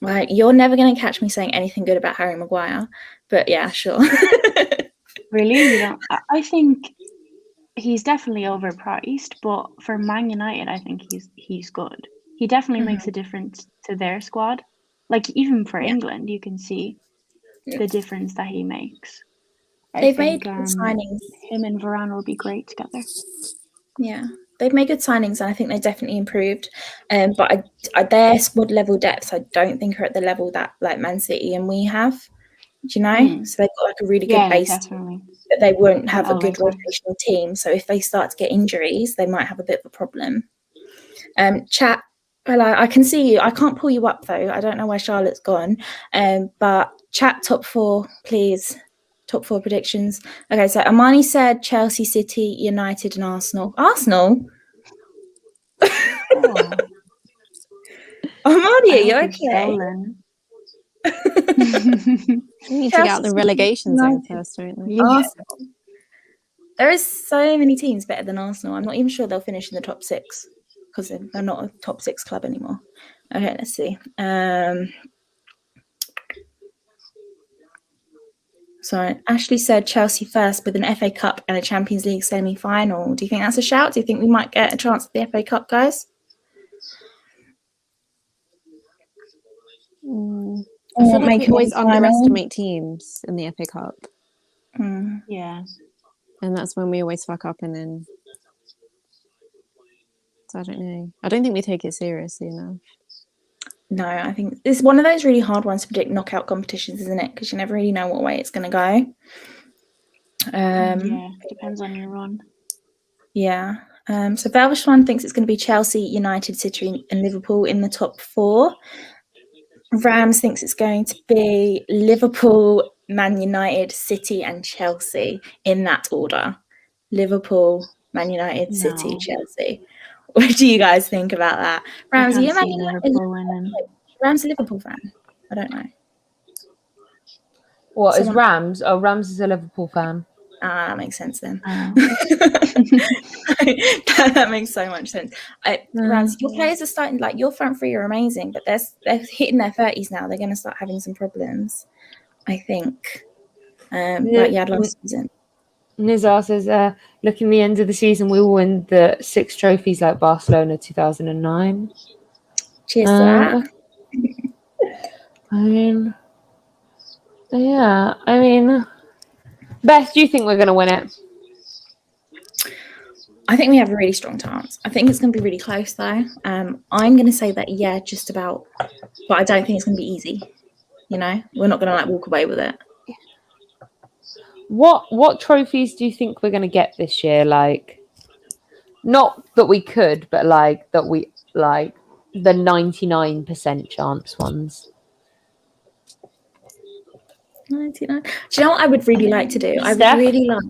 Right, you're never going to catch me saying anything good about Harry Maguire, but yeah, sure. Really, you don't? I think he's definitely overpriced, but for Man United, I think he's good. He definitely makes a difference to their squad. Like even for England, you can see the difference that he makes. They've made good signings. Him and Varane will be great together. Yeah, they've made good signings, and I think they definitely improved. But their squad level depth, I don't think are at the level that like Man City and we have. Do you know? So they've got like a really good base, definitely. but they won't have a Oh, good like rotational team. So if they start to get injuries, they might have a bit of a problem. Chat. Well, I can see you. I can't pull you up though. I don't know where Charlotte's gone. But chat top 4, please. Top 4 predictions. Okay, so Amani said Chelsea, City, United, and Arsenal. Arsenal? Oh, Amani, are you I hope he's okay? stolen. We need to get out the relegation zone first, don't we? Arsenal. There is so many teams better than Arsenal. I'm not even sure they'll finish in the top 6 because they're not a top 6 club anymore. Okay, let's see. So Ashley said Chelsea first with an FA Cup and a Champions League semi-final. Do you think that's a shout? Do you think we might get a chance at the FA Cup, guys? I feel like we always underestimate teams in the FA Cup. Yeah. And that's when we always fuck up and then... So I don't know. I don't think we take it seriously enough. No, I think it's one of those really hard ones to predict knockout competitions, isn't it? Because you never really know what way it's going to go. Yeah, depends on your run. Yeah. So Velvish One thinks it's going to be Chelsea, United, City, and Liverpool in the top 4. Rams thinks it's going to be Liverpool, Man United, City, and Chelsea in that order. Liverpool, Man United, City, Chelsea. What do you guys think about that? Rams, are you Rams a Liverpool fan? I don't know. What is Rams? Oh, Rams is a Liverpool fan. Ah, that makes sense then. That makes so much sense. Rams, your players are starting, like your front 3 are amazing, but they're hitting their 30s now. They're going to start having some problems, I think. Like you had last season. Nizar says, looking the end of the season, we will win the 6 trophies like Barcelona 2009. Cheers to that. I mean, Beth, do you think we're going to win it? I think we have a really strong chance. I think it's going to be really close, though. I'm going to say that, yeah, just about. But I don't think it's going to be easy. You know, we're not going to like walk away with it. What trophies do you think we're going to get this year? Like, not that we could, but like that we like the 99% chance ones. 99. Do you know what I would really like to do? I would really like.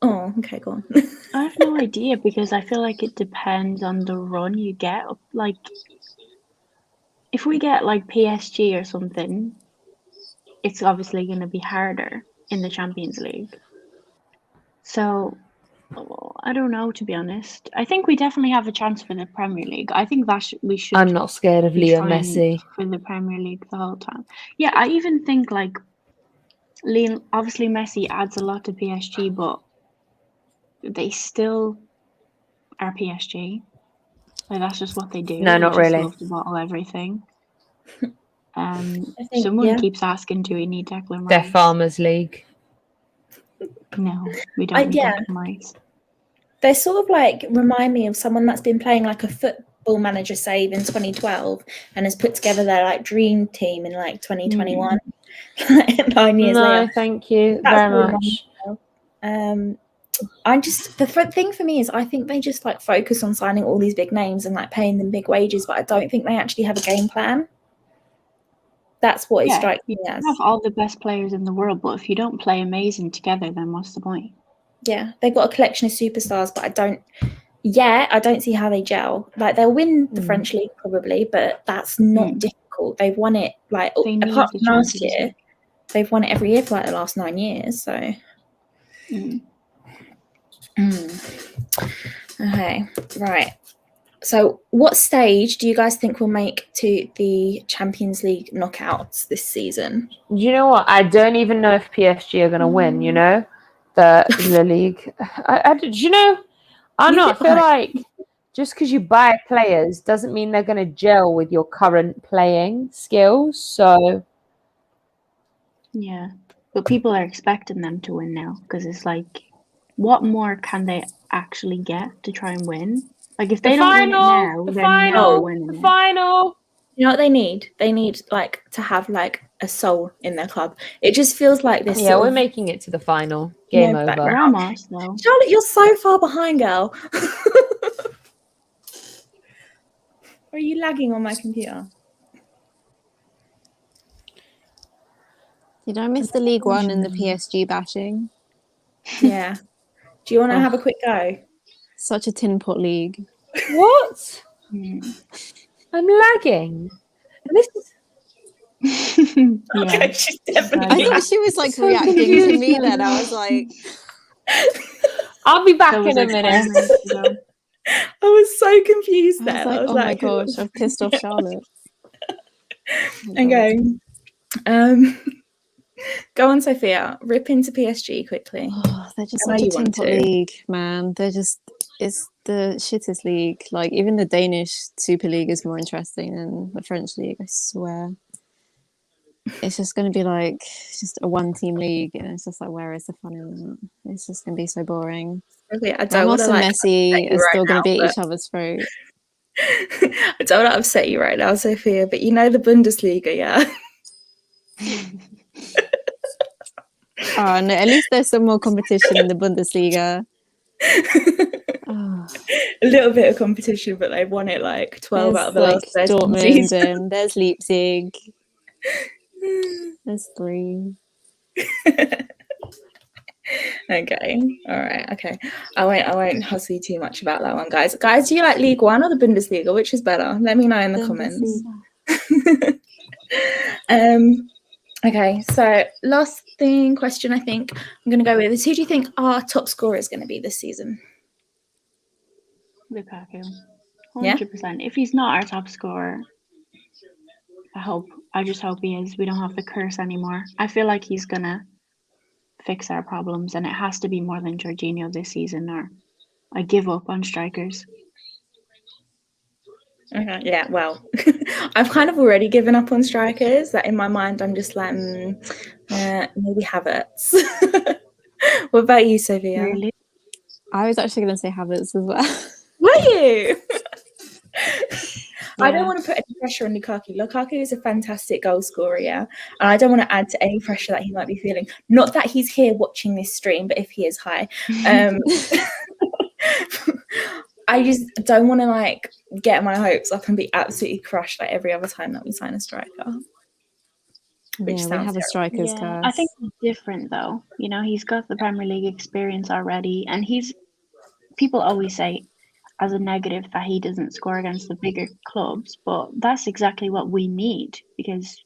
Oh, okay, go on. I have no idea because I feel like it depends on the run you get. Like, if we get like PSG or something, it's obviously going to be harder in the Champions League. So, I don't know, to be honest. I think we definitely have a chance for the Premier League. I think that we should. I'm not scared of Leo Messi for the Premier League the whole time. Yeah, I even think like obviously Messi adds a lot to PSG, but they still are PSG. Like that's just what they do. No, not really. Love to bottle everything. Someone keeps asking, do we need Declan Rice? They're Farmers League. No, we don't need Declan Rice. They sort of like remind me of someone that's been playing like a football manager save in 2012 and has put together their like dream team in like 2021. 9 years later. No, thank you very much. The thing for me is I think they just like focus on signing all these big names and like paying them big wages, but I don't think they actually have a game plan. That's what it Yeah, strikes me you as. have all the best players in the world, but if you don't play amazing together, then what's the point? Yeah, they've got a collection of superstars, but I don't see how they gel. Like they'll win the French league probably, but that's not difficult. They've won it like They need apart the from last Champions year, League. they've won it every year for like the last 9 years. So, okay, right. So, what stage do you guys think will make to the Champions League knockouts this season? You know what? I don't even know if PSG are going to win. You know, the league. Do you know? I don't know. I feel like just because you buy players doesn't mean they're going to gel with your current playing skills. So Yeah, but people are expecting them to win now because it's like, what more can they actually get to try and win? Like if they don't win it now, they're never winning it. final. You know what they need? They need like to have like a soul in their club. It just feels like this. Yeah, we're making it to the final. Game over. We're almost though. Charlotte, you're so far behind, girl. Are you lagging on my computer? Did I miss the League One and the PSG bashing? Yeah. Do you want to have a quick go? Such a tin pot league. What? I'm lagging. This is. Okay, she's definitely. I thought she was like reacting to me then. I was like, I'll be back in a minute. I was so confused there. I was like, oh my gosh, I've pissed off Charlotte. Okay. Go on, Sophia. Rip into PSG quickly. Oh, they're just such a tin pot league, man. It's the shittest league. Like even the Danish Super League is more interesting than the French league, I swear. It's just going to be like just a one-team league, and it's just like, where is the fun in that? It's just going to be so boring. Okay, I don't want to and Messi are still going to be at each other's throat. I don't want to upset you right now, Sophia, but you know the Bundesliga, yeah? Oh no! At least there's some more competition in the Bundesliga. A little bit of competition, but they've won it like 12 out of the last 13 Dortmund seasons. and there's Leipzig. There's 3. Okay. All right. Okay. I won't hustle you too much about that one, guys. Guys, do you like League One or the Bundesliga? Which is better? Let me know in the comments. Okay. So last question, I think I'm going to go with is who do you think our top scorer is going to be this season? Lukaku. 100%. If he's not our top scorer, I just hope he is. We don't have the curse anymore. I feel like he's gonna fix our problems, and it has to be more than Jorginho this season, or I give up on strikers. Okay, yeah, well, I've kind of already given up on strikers. That in my mind, I'm just like, maybe Havertz. What about you, Sophia? Really? I was actually going to say Havertz as well. Were you? Yeah. I don't want to put any pressure on Lukaku. Lukaku is a fantastic goal scorer, yeah. And I don't want to add to any pressure that he might be feeling. Not that he's here watching this stream, but if he is, hi. I just don't want to like get my hopes up and be absolutely crushed like every other time that we sign a striker. We have a striker's curse. I think he's different though. You know, he's got the Premier League experience already, and people always say as a negative that he doesn't score against the bigger clubs, but that's exactly what we need, because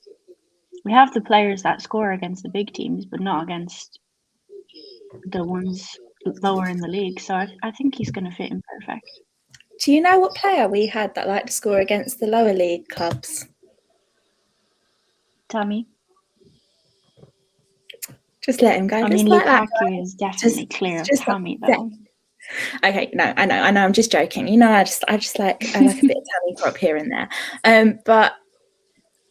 we have the players that score against the big teams, but not against the ones lower in the league. So I think he's going to fit in perfect. Do you know what player we had that liked to score against the lower league clubs? Tammy? Just let him go. I mean, Lukaku is definitely clear of Tammy, though. Okay, no, I know. I'm just joking. You know, I like a bit of Tammy crop here and there. But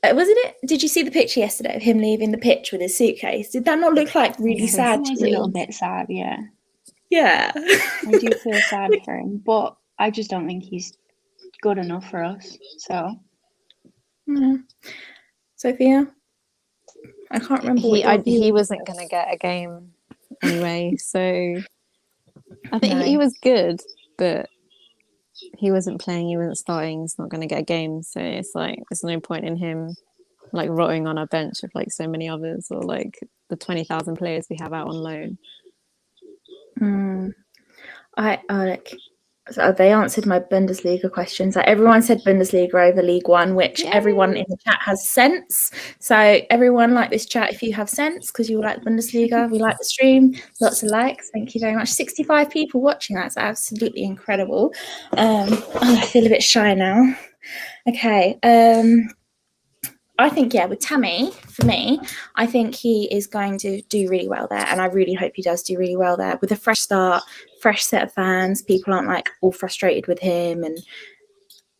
wasn't it? Did you see the picture yesterday of him leaving the pitch with his suitcase? Did that not look like really sad? It was a little bit sad, yeah. Yeah. I do feel sad for him, but I just don't think he's good enough for us. So, Sophia, I can't remember. He wasn't going to get a game anyway, so. I think he was good, but he wasn't playing, he wasn't starting, he's not going to get a game. So it's like, there's no point in him like rotting on our bench with like so many others, or like the 20,000 players we have out on loan. So they answered my Bundesliga questions. Like everyone said Bundesliga over League One, which everyone in the chat has sense. So everyone like this chat if you have sense because you like Bundesliga. We like the stream. Lots of likes. Thank you very much. 65 people watching. That's absolutely incredible. I feel a bit shy now. Okay. I think, with Tammy, for me, I think he is going to do really well there. And I really hope he does do really well there with a fresh start, fresh set of fans. People aren't like all frustrated with him and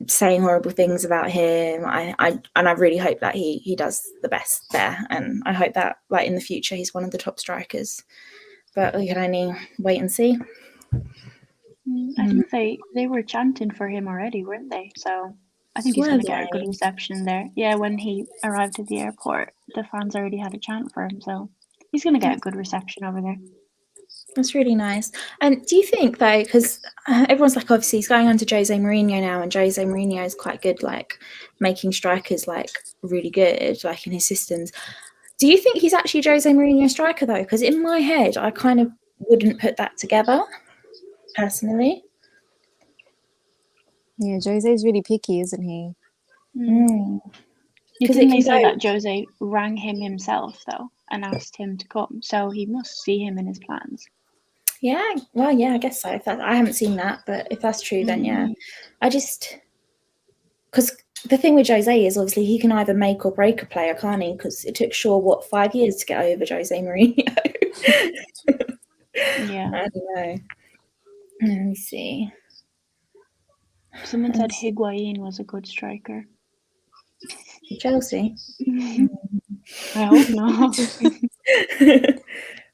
saying horrible things about him. I really hope that he does the best there. And I hope that like in the future, he's one of the top strikers. But we can only wait and see. I think they were chanting for him already, weren't they? So I think he's going to get a good reception there. Yeah, when he arrived at the airport, the fans already had a chant for him. So he's going to get a good reception over there. That's really nice. And do you think, though, because everyone's like, obviously, he's going on to Jose Mourinho now, and Jose Mourinho is quite good, like, making strikers, like, really good, like, in his systems. Do you think he's actually Jose Mourinho striker, though? Because in my head, I kind of wouldn't put that together, personally. Yeah, Jose's really picky, isn't he? You didn't they say that Jose rang him himself, though, and asked him to come? So he must see him in his plans. Yeah, well, I guess so. I haven't seen that, but if that's true, then yeah. Because the thing with Jose is obviously he can either make or break a player, can't he? Because it took Shaw, 5 years to get over Jose Mourinho? Yeah. I don't know. Let me see. Someone said Higuain was a good striker. Chelsea? I hope not.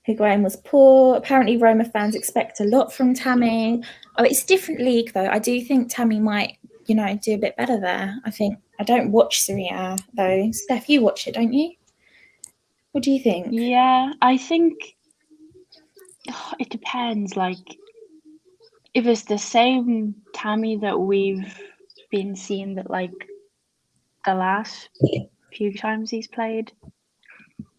Higuain was poor. Apparently Roma fans expect a lot from Tammy. Oh, it's a different league, though. I do think Tammy might, do a bit better there. I don't watch Serie A, though. Steph, you watch it, don't you? What do you think? Yeah, I think it depends. Like, if it's the same Tammy that we've been seeing that, like, the last few times he's played,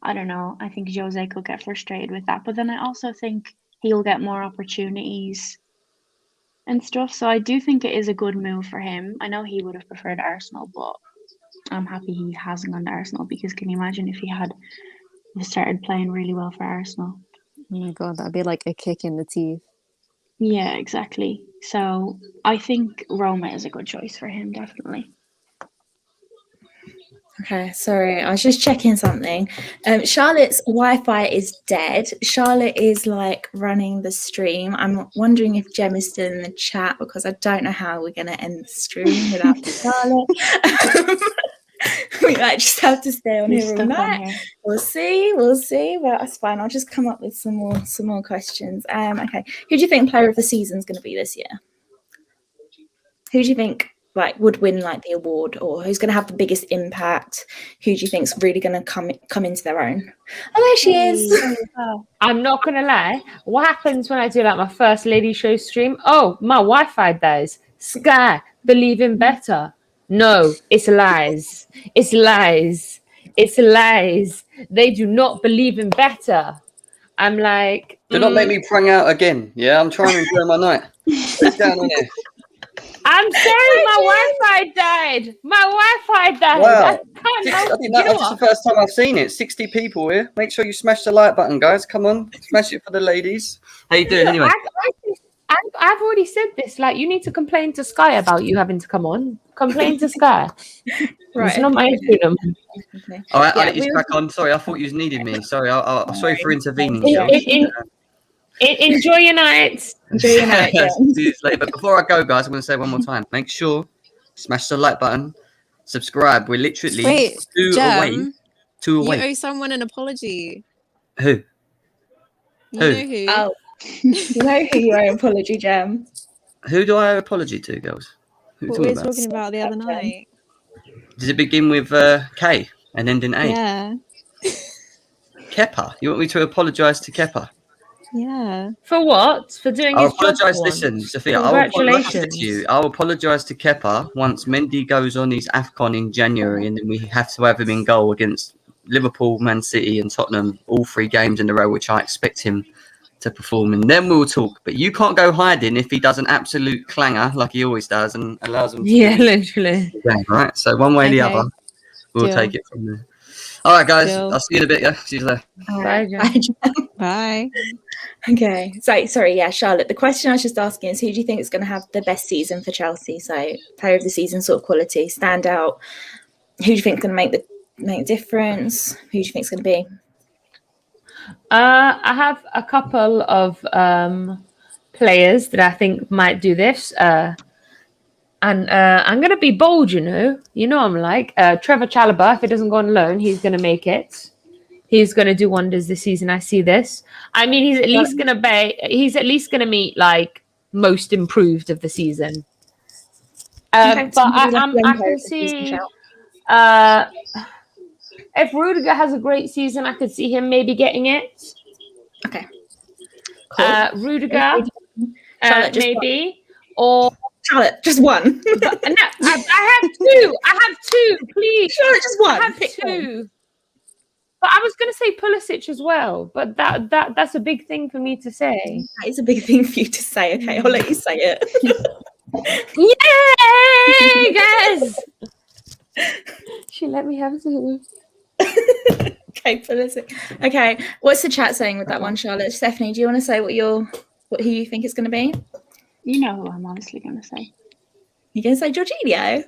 I don't know. I think Jose could get frustrated with that. But then I also think he'll get more opportunities and stuff. So I do think it is a good move for him. I know he would have preferred Arsenal, but I'm happy he hasn't gone to Arsenal, because can you imagine if he had started playing really well for Arsenal? Oh my God, that'd be like a kick in the teeth. Yeah, exactly. So I think Roma is a good choice for him, definitely. Okay, sorry, I was just checking something. Charlotte's Wi-Fi is dead. Charlotte is like running the stream. I'm wondering if Jem is still in the chat, because I don't know how we're going to end the stream without Charlotte. We might just have to stay on here all night. We'll see, but that's fine. I'll just come up with some more questions. Okay, who do you think player of the season is going to be this year? Who do you think would win the award, or who's going to have the biggest impact? Who do you think's really going to come into their own? Oh, there she is. I'm not going to lie. What happens when I do my first lady show stream? Oh, my Wi-Fi dies. Sky, believe in better. No, it's lies. It's lies. It's lies. They do not believe in better. I'm like... Do not make me prang out again. Yeah, I'm trying to enjoy my night. What's going on here? I'm sorry, my Wi-Fi died. My Wi-Fi died. Wow. That's the first time I've seen it. 60 people here. Make sure you smash the like button, guys. Come on. Smash it for the ladies. How you doing anyway? I've already said this. You need to complain to Sky about you having to come on. Complain to Sky. Right. It's not my freedom. All right, I'll let you crack on. Sorry, I thought you needed me. Sorry, I'm sorry for intervening. Enjoy your night. Enjoy your night. Yeah. See you later. But before I go, guys, I'm going to say one more time. Make sure smash the like button, subscribe. We're literally two away. You owe someone an apology. Who? You know who? Oh, you know who you owe an apology, Jem. Who do I owe an apology to, girls? What we were talking about the other night. Does it begin with K and end in A? Yeah. Kepa. You want me to apologise to Kepa? Yeah. For what? For doing I'll his job for apologise. once? Listen, Sophia, I will apologise to Congratulations. you. I'll apologise to Kepa once Mendy goes on his AFCON in January, and then we have to have him in goal against Liverpool, Man City, and Tottenham, all 3 games in a row, which I expect him to perform. And then we'll talk. But you can't go hiding if he does an absolute clanger like he always does and allows them to Yeah, do literally. the game, right? So one way or the Okay. other, we'll Deal. take it from there. All right, guys. Deal. I'll see you in a bit. Yeah, see you later. Bye, Jen. Bye, Jen. Bye. Okay. So, sorry, yeah, Charlotte. The question I was just asking is who do you think is going to have the best season for Chelsea? So, player of the season sort of quality, stand out. Who do you think is going to make a difference? Who do you think is going to be? I have a couple of players that I think might do this. And I'm going to be bold, you know I'm like. Trevoh Chalobah, if it doesn't go on loan, he's going to make it. He's going to do wonders this season. I see this. I mean, he's at least going to meet like most improved of the season. Okay, But so I maybe like can Wenko is a see decent shout. if Rudiger has a great season, I could see him maybe getting it. Okay. Cool. Rudiger, Charlotte, just maybe. Or Charlotte, just one. no, I have two. I have two, please. Charlotte, just one. I have Pick one. two. But I was going to say Pulisic as well, but that's a big thing for me to say. That is a big thing for you to say. Okay, I'll let you say it. Yay, guys! She let me have two. Okay, Pulisic. Okay, what's the chat saying with that one, Charlotte? Stephanie, do you want to say who you think it's going to be? You know who I'm honestly going to say. You going to say Jorginho?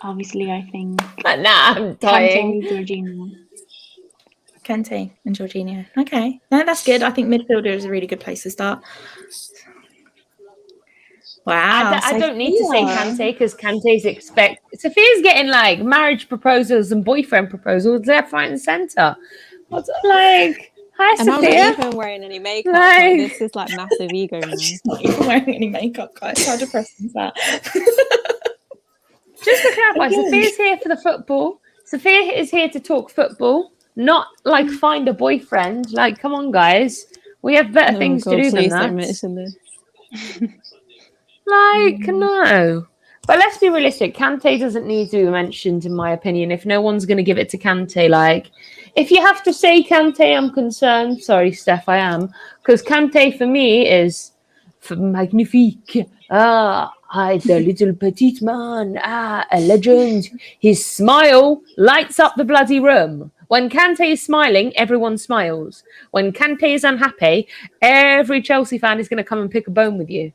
Obviously, I think Nah, I'm dying. Kante, Jorginho. Conte and Jorginho. Okay, no, that's good. I think midfielder is a really good place to start. Wow. I don't need to say Kante because Kante's Sophia's getting like marriage proposals and boyfriend proposals left, right, and centre. What's like? Hi, And I'm Sophia. not even wearing any makeup. Like- This is like massive ego now. She's not even wearing any makeup, guys. How depressing is that? Just to clarify, Okay. Sophia's here for the football. Sophia is here to talk football, not like find a boyfriend. Like, come on, guys. We have better things to do than please that. don't mention this. Like, no. But let's be realistic. Kante doesn't need to be mentioned, in my opinion. If no one's going to give it to Kante, like, if you have to say Kante, I'm concerned. Sorry, Steph, I am. Because Kante, for me, is magnifique. The little petite man. A legend. His smile lights up the bloody room. When Kante is smiling, everyone smiles. When Kante is unhappy, every Chelsea fan is going to come and pick a bone with you.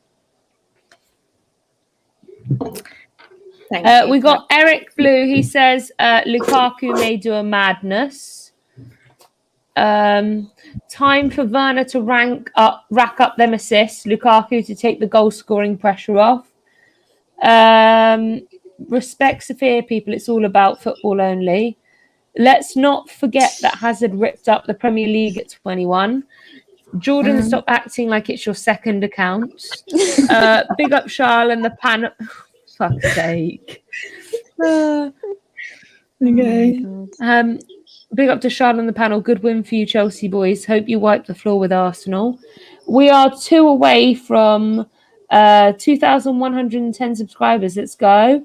Thank you. We got Eric Blue. He says Lukaku may do a madness. Time for Werner to rack up them assists. Lukaku to take the goal scoring pressure off. Respect Sophia, people. It's all about football only. Let's not forget that Hazard ripped up the Premier League at 21. Jordan, stop acting like it's your second account. Big up Charles and the panel. Fuck's sake. Okay. Big up to Charles and the panel. Good win for you, Chelsea boys. Hope you wipe the floor with Arsenal. We are 2 away from 2,110 subscribers. Let's go.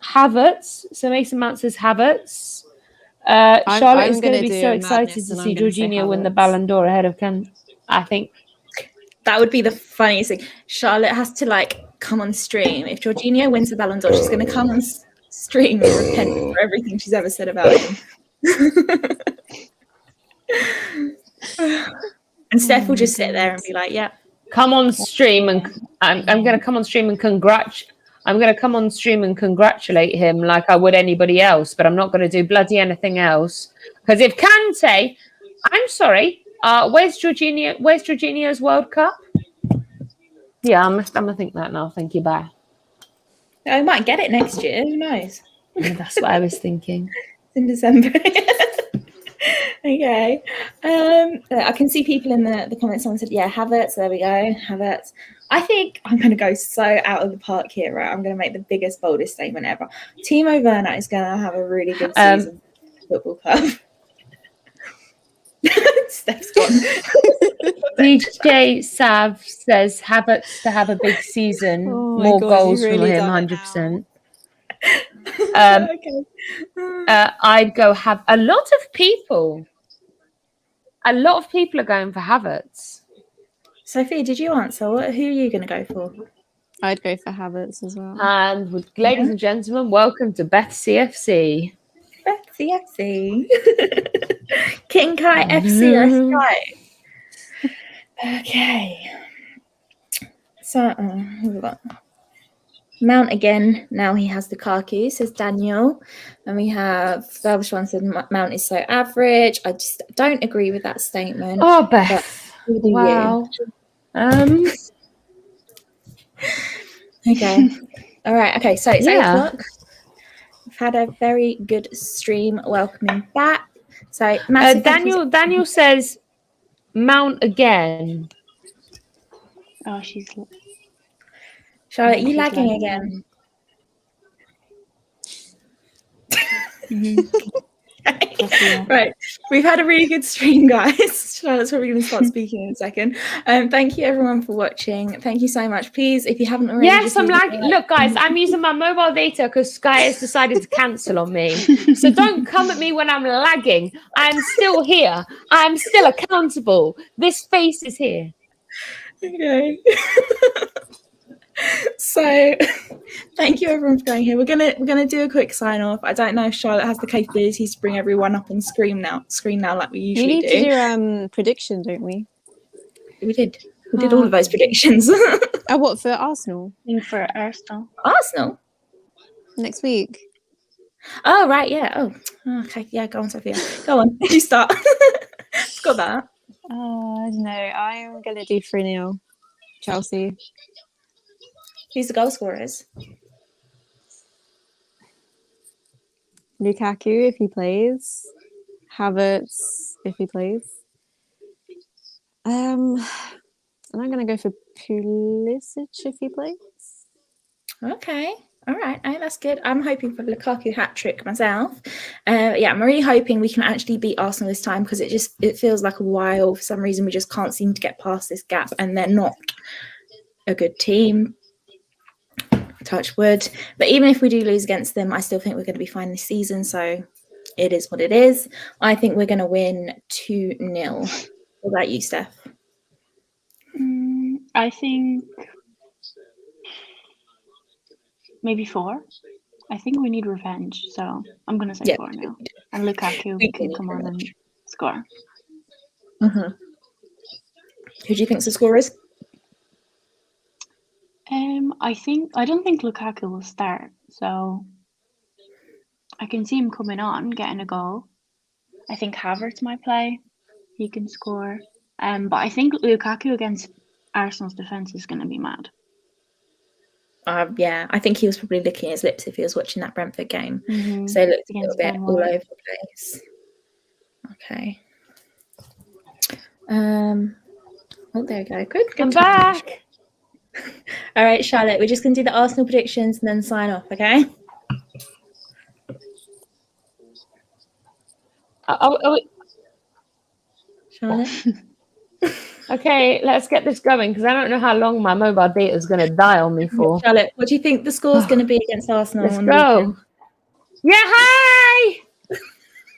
Havertz. So Mason Mount says Havertz. Charlotte is going to be so excited to see Jorginho win the Ballon d'Or ahead of I think That would be the funniest thing. Charlotte has to like come on stream. If Jorginho wins the Ballon d'Or, she's going to come on stream and repent for everything she's ever said about him. And Steph will just sit there and be like, "Yeah, come on stream and I'm going to come on stream and congratulate him like I would anybody else, but I'm not going to do bloody anything else. Because if Kante, I'm sorry, where's Jorginho? Where's Jorginho's World Cup? Yeah, I'm gonna think that now. Thank you. Bye. I might get it next year. Who knows? Yeah, that's what I was thinking. It's in December." Okay. I can see people in the comments. Someone said, "Yeah, Havertz." There we go, Havertz. I think I'm going to go so out of the park here, right? I'm going to make the biggest, boldest statement ever. Timo Werner is going to have a really good season. Football club. Steph's gone. DJ Sav says Havertz to have a big season. Oh my More God, goals you from really him, done it 100%. Okay. I'd go have a lot of people. A lot of people are going for Havertz. Sophie, did you answer? Who are you going to go for? I'd go for Havertz as well. And ladies and gentlemen, welcome to Beth CFC. Betsy FC. King Kai FC, let's go. Okay. So, who we got? Mount again. Now he has Lukaku, says Daniel. And we have Velvishwan said Mount is so average. I just don't agree with that statement. Oh, Beth. Who do you? Wow. Okay. All right. Okay. So it's 8 Yeah. o'clock. We've had a very good stream. Welcoming back. So massive thank you to- Daniel says Mount again. Oh, she's. Charlotte, you she's lagging lagging. again? Yeah. Right. We've had a really good stream, guys. Charlotte's probably going to start speaking in a second. Thank you, everyone, for watching. Thank you so much. Please, if you haven't already... Yes, just I'm leave a lagging. like. Look, guys, I'm using my mobile data because Sky has decided to cancel on me. So don't come at me when I'm lagging. I'm still here. I'm still accountable. This face is here. Okay. So thank you everyone for going here. We're gonna do a quick sign off. I don't know if Charlotte has the capabilities to bring everyone up on screen now like we We usually need do. to do prediction, don't we? We did all of those predictions. Oh, what, for Arsenal I think for Arsenal. Arsenal. next week? Oh right, yeah. Oh okay, yeah, go on, Sophia. Go on. You start. Got that. I don't know. I'm gonna do 3-0 Chelsea. Who's the goal scorers? Lukaku if he plays. Havertz if he plays. And I'm gonna go for Pulisic if he plays. Okay. All right. Oh, that's good. I'm hoping for Lukaku hat trick myself. Yeah, I'm really hoping we can actually beat Arsenal this time because it feels like a while. For some reason, we just can't seem to get past this gap, and they're not a good team. Touch wood. But even if we do lose against them, I still think we're going to be fine this season. So it is what it is. I think we're going to win 2-0. What about you, Steph? I think maybe 4. I think we need revenge, so I'm gonna say 4 now. And Lukaku can come on and score. Mm-hmm. Who do you think's the scorers? I don't think Lukaku will start, so I can see him coming on, getting a goal. I think Havertz might play. He can score. But I think Lukaku against Arsenal's defence is going to be mad. Yeah, I think he was probably licking his lips if he was watching that Brentford game. Mm-hmm. So it looked a little Against bit all Burnley. over the place. Okay. Oh, there we go. Good. I'm time. back. All right, Charlotte, we're just going to do the Arsenal predictions and then sign off, okay? Charlotte? Okay, let's get this going because I don't know how long my mobile data is going to die on me for. Charlotte, what do you think the score's going to be against Arsenal? Let's on the go. weekend? Yeah, hi!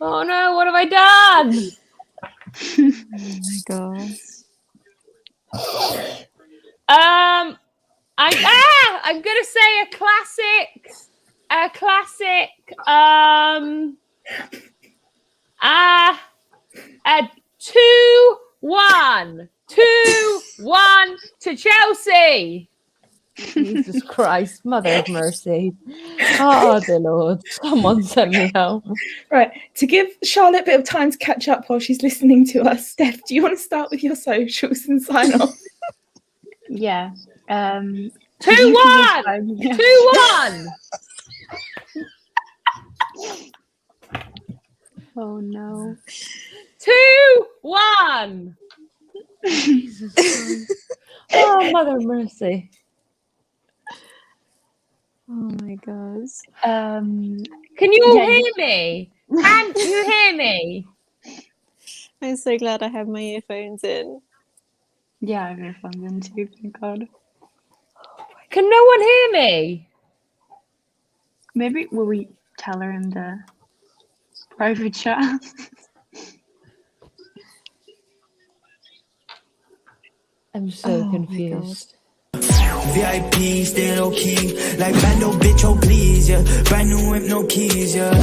Oh no, what have I done? Oh my god. I'm gonna say a classic. A 2-1 to Chelsea. Jesus Christ, Mother of Mercy. Oh, dear Lord. Someone send me home. Right, to give Charlotte a bit of time to catch up while she's listening to us, Steph, do you want to start with your socials and sign off? Yeah. 2-1! 2-1! Oh no. 2-1! Jesus Christ. Oh, Mother of Mercy. Oh my god. Can you all hear me? Can you hear me? I'm so glad I have my earphones in. Yeah, I have earphones in too, thank God. Can no one hear me? Maybe will we tell her in the private chat? I'm so Oh my confused. VIP, stay low key. Like bando, bitch, oh please, yeah. Brand new whip, no keys, yeah.